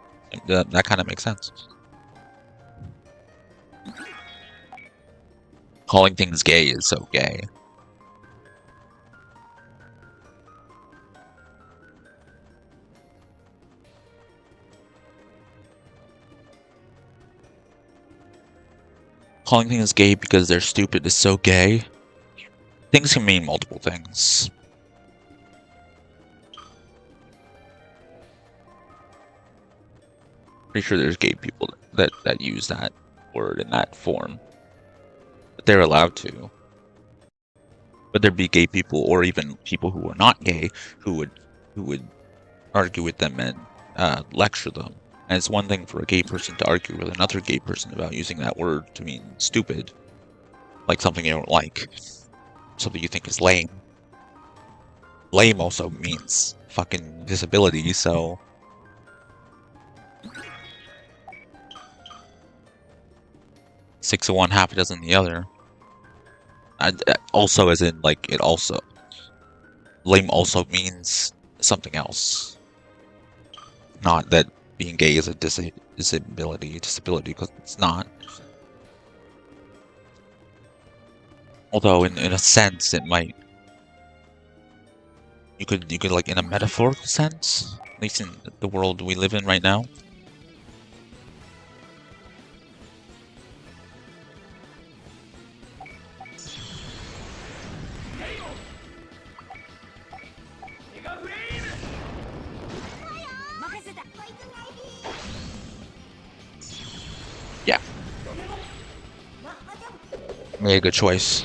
That kind of makes sense. Calling things gay is so gay. Calling things gay because they're stupid is so gay. Things can mean multiple things. Pretty sure there's gay people that use that word in that form. But they're allowed to. But there'd be gay people or even people who are not gay who would argue with them and lecture them. And it's one thing for a gay person to argue with another gay person about using that word to mean stupid. Like something you don't like. Something you think is lame. Lame also means fucking disability, so... Six of one, half a dozen the other. Also as in, like, it also... Lame also means something else. Not that being gay is a disability, because it's not. Although, in a sense, it might. You could like in a metaphorical sense, at least in the world we live in right now. Yeah. Made a good choice.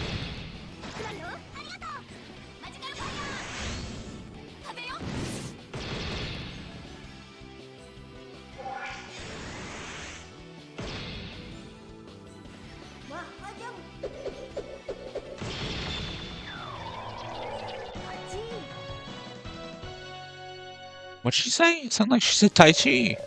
What'd she say? It sounded like she said Tai Chi.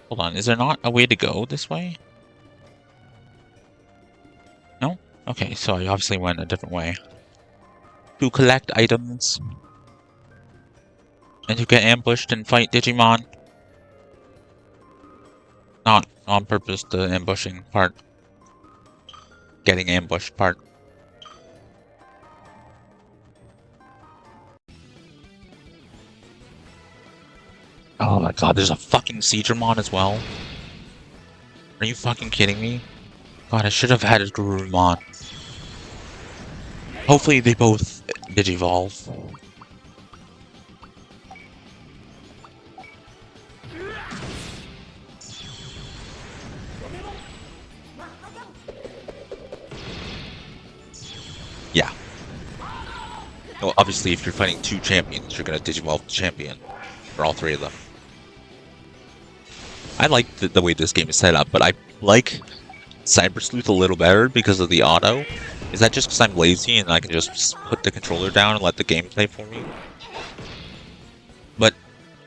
Hold on, is there not a way to go this way? No? Okay, so I obviously went a different way. To collect items. And to get ambushed and fight Digimon. Not on purpose, the ambushing part. Getting ambushed part. Oh my god, there's a fucking Digimon as well. Are you fucking kidding me? God, I should have had a Gurumon. Hopefully they both Digivolve. Yeah. Well, obviously, if you're fighting two champions, you're gonna Digivolve the champion. For all three of them. I like the way this game is set up, but I like Cyber Sleuth a little better because of the auto. Is that just because I'm lazy and I can just put the controller down and let the game play for me? But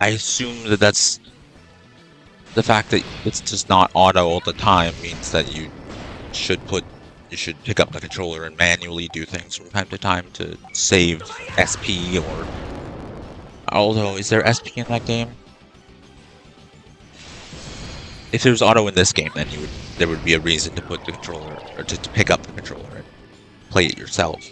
I assume that that's the fact that it's just not auto all the time means that you should pick up the controller and manually do things from time to time to save SP or... Although, is there SP in that game? If there was auto in this game, then there would be a reason to put the controller, or to pick up the controller and play it yourself.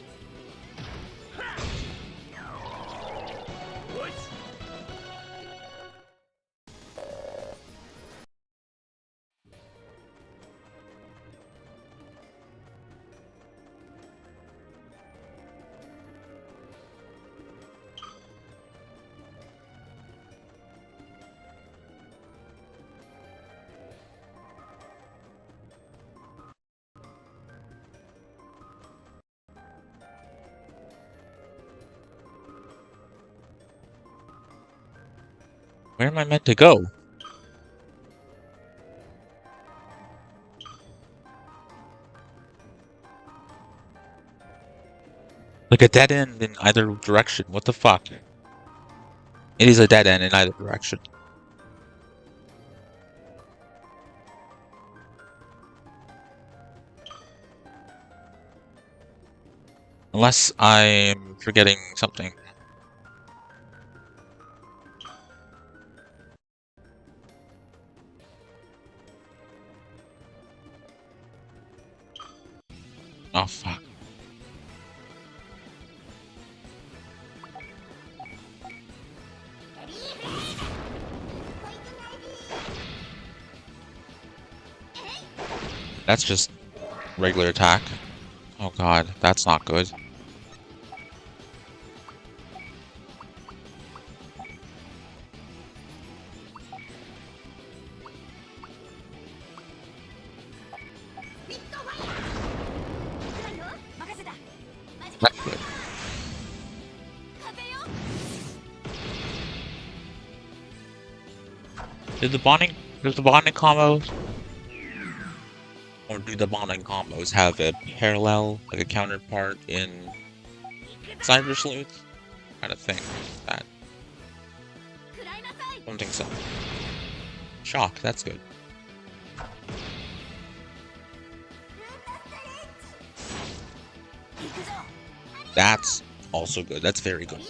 Where am I meant to go? Like a dead end in either direction. What the fuck? It is a dead end in either direction. Unless I'm forgetting something. Oh fuck. That's just regular attack. Oh god, that's not good. That's good. Does the bonding combo, or do the bonding combos have a parallel, like a counterpart in Cyber Sleuth? I don't think that. I don't think so. Shock, that's good. That's also good. That's very good.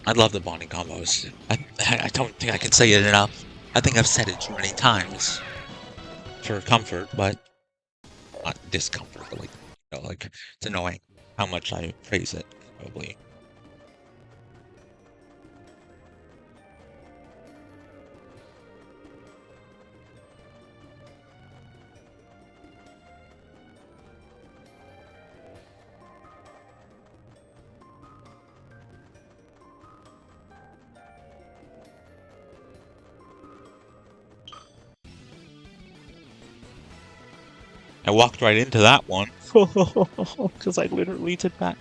I love the bonding combos. I don't think I can say it enough. I think I've said it too many times for comfort, but not discomfort. But like, you know, like it's annoying how much I praise it. Probably. I walked right into that one. Because I literally did that.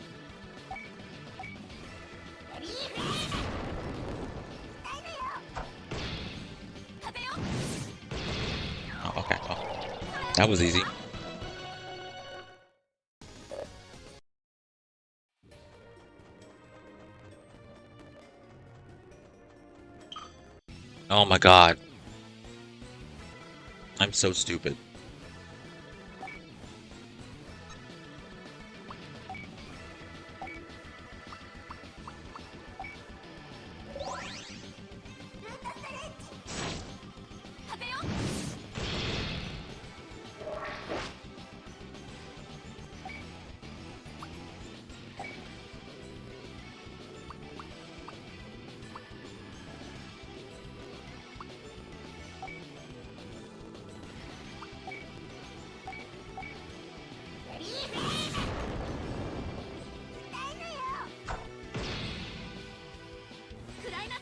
Oh, okay. Oh, that was easy. Oh my god. I'm so stupid.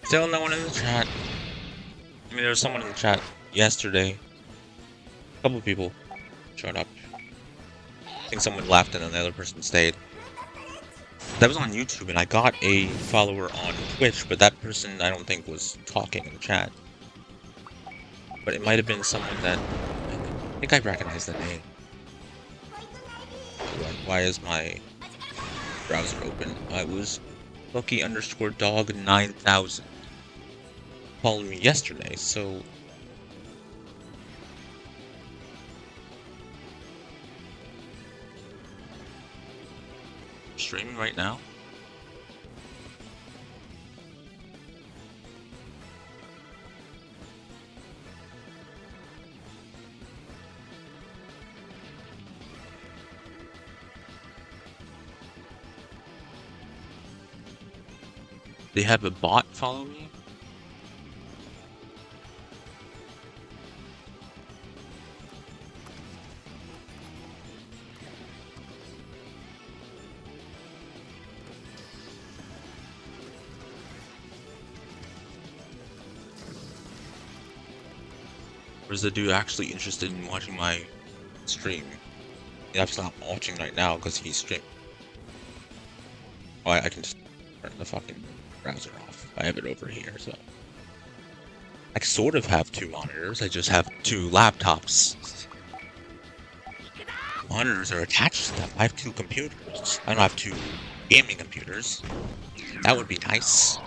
Still no one in the chat. I mean, there was someone in the chat yesterday. A couple people showed up. I think someone left and then the other person stayed. That was on YouTube, and I got a follower on Twitch, but that person I don't think was talking in the chat. But it might have been someone that... I think I recognize the name. Why is my browser open? It was Lucky_dog9000. Followed me yesterday, so... Streaming right now? They have a bot follow me? Or is the dude actually interested in watching my stream? Yeah, I'm not watching right now because he's streaming. Oh, I can just turn the fucking browser off. I have it over here, so... I sort of have two monitors, I just have two laptops. Monitors are attached to them. I have two computers. I don't have two gaming computers. That would be nice.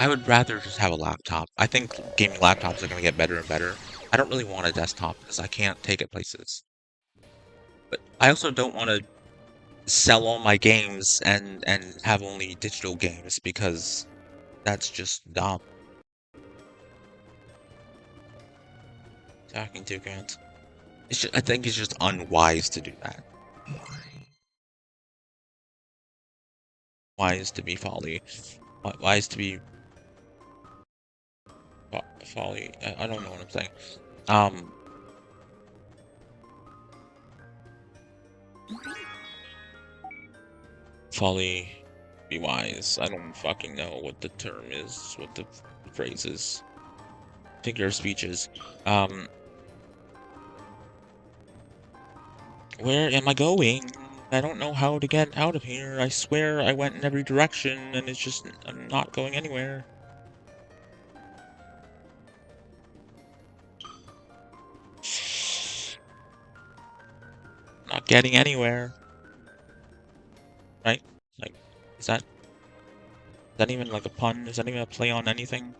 I would rather just have a laptop. I think gaming laptops are going to get better and better. I don't really want a desktop because I can't take it places. But I also don't want to sell all my games and have only digital games because that's just dumb. Attacking toucans. I think it's just unwise to do that. Wise to be folly. Wise to be folly. I don't know what I'm saying. Folly, be wise. I don't fucking know what the term is, what the phrase is. Figure of speech is. Where am I going? I don't know how to get out of here. I swear I went in every direction and it's just, I'm not going anywhere. Not getting anywhere. Right? Like, is that even like a pun? Is that even a play on anything?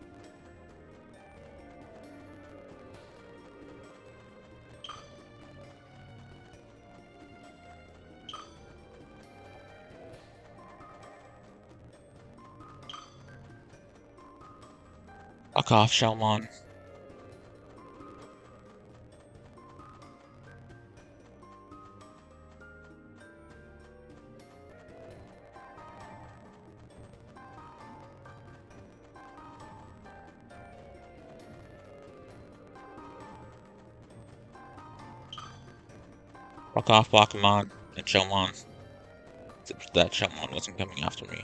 Fuck off, Shelmon. Fuck off, Pokemon and Shelmon. That Shelmon wasn't coming after me.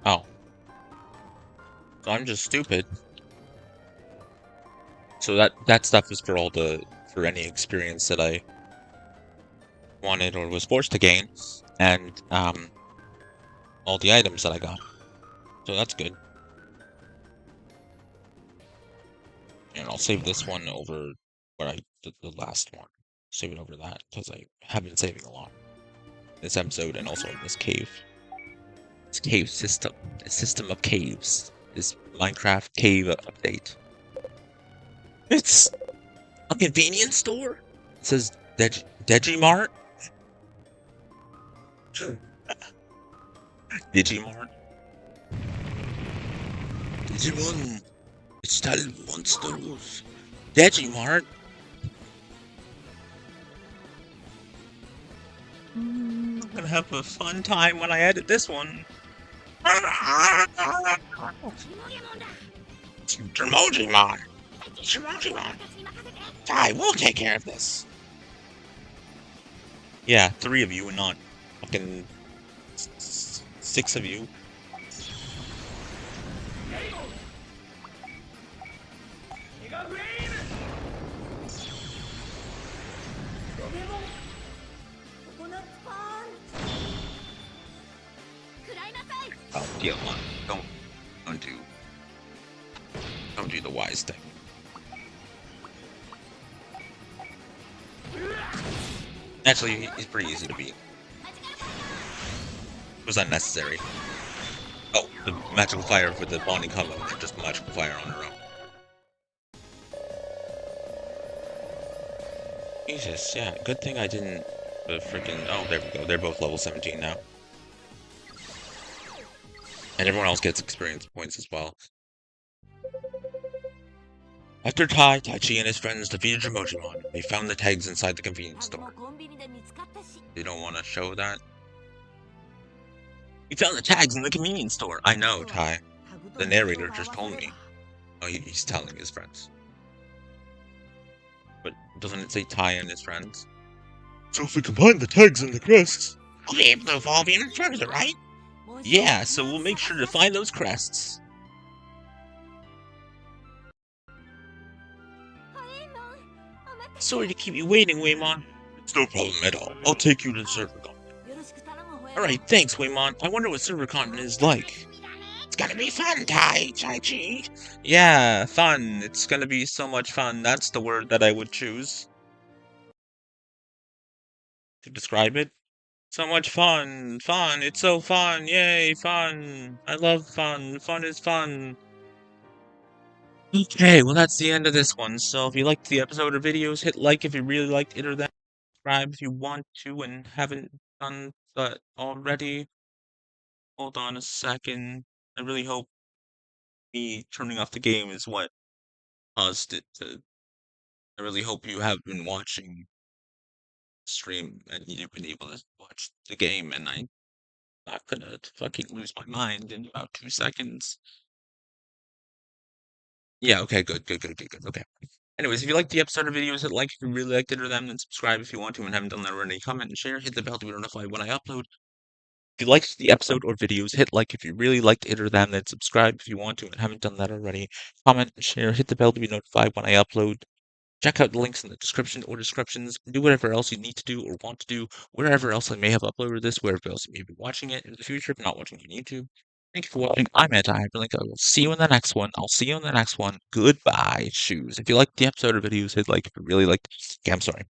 Oh. So I'm just stupid. So that stuff is for for any experience that I wanted or was forced to gain, and all the items that I got. So that's good. And I'll save this one over where I did the last one. Saving over that because I have been saving a lot this episode and also in this cave. This cave system. A system of caves. This Minecraft cave update. It's a convenience store? It says Digimart? Digimon? Digimon! It's that monsters! Digimart! I'm gonna have a fun time when I edit this one. Dreamlike! Dreamlike! Ty, we'll take care of this. Yeah, 3 of you and not fucking 6 of you. Oh, deal one. Don't do the wise thing. Actually, he's pretty easy to beat. It was unnecessary. Oh, the magical fire for the bonding combo, and just magical fire on her own. Jesus, yeah, good thing I didn't freaking. Oh, there we go. They're both level 17 now. And everyone else gets experience points as well. After Tai Chi and his friends defeated Digimon, they found the tags inside the convenience store. You don't want to show that? We found the tags in the convenience store. I know, Tai. The narrator just told me. Oh, he's telling his friends. But doesn't it say Tai and his friends? So if we combine the tags and the crests, We'll be able to evolve even further, right? Yeah, so we'll make sure to find those crests. Sorry to keep you waiting, Waymon. it's no problem at all. I'll take you to the server. Alright, thanks, Waymon. I wonder what server content is like. It's gonna be fun, Tai Chi. Yeah, fun. It's gonna be so much fun. That's the word that I would choose to describe it. So much fun. Fun. It's so fun. Yay, fun. I love fun. Fun is fun. Okay, well that's the end of this one. So if you liked the episode or videos, hit like if you really liked it or that. Subscribe if you want to and haven't done that already. Hold on a second. I really hope me turning off the game is what caused it to. I really hope you have been watching the stream and you've been able to watch the game and I'm not gonna fucking lose my mind in about 2 seconds. Yeah, okay, good. Okay. Anyways, if you liked the episode or videos, hit like if you really liked it or them, then subscribe if you want to and haven't done that already. Comment and share, hit the bell to be notified when I upload. If you liked the episode or videos, hit like if you really liked it or them, then subscribe if you want to and haven't done that already. Comment and share, hit the bell to be notified when I upload. Check out the links in the description or descriptions. Do whatever else you need to do or want to do, wherever else I may have uploaded this, wherever else you may be watching it in the future, if not watching on YouTube. Thank you for watching. I'm Anti-HyperLink. I will see you in the next one. I'll see you in the next one. Goodbye, shoes. If you liked the episode or videos, hit like. If you really liked... Okay, I'm sorry.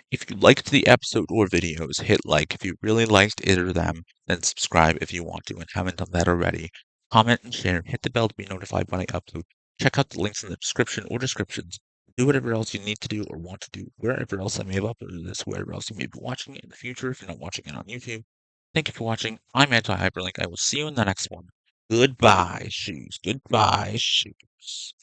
If you liked the episode or videos, hit like. If you really liked it or them, then subscribe if you want to and haven't done that already. Comment and share. Hit the bell to be notified when I upload. Check out the links in the description or descriptions. Do whatever else you need to do or want to do, wherever else I may have uploaded this, wherever else you may be watching it in the future if you're not watching it on YouTube. Thank you for watching. I'm Anti-HyperLink. I will see you in the next one. Goodbye, shoes. Goodbye, shoes.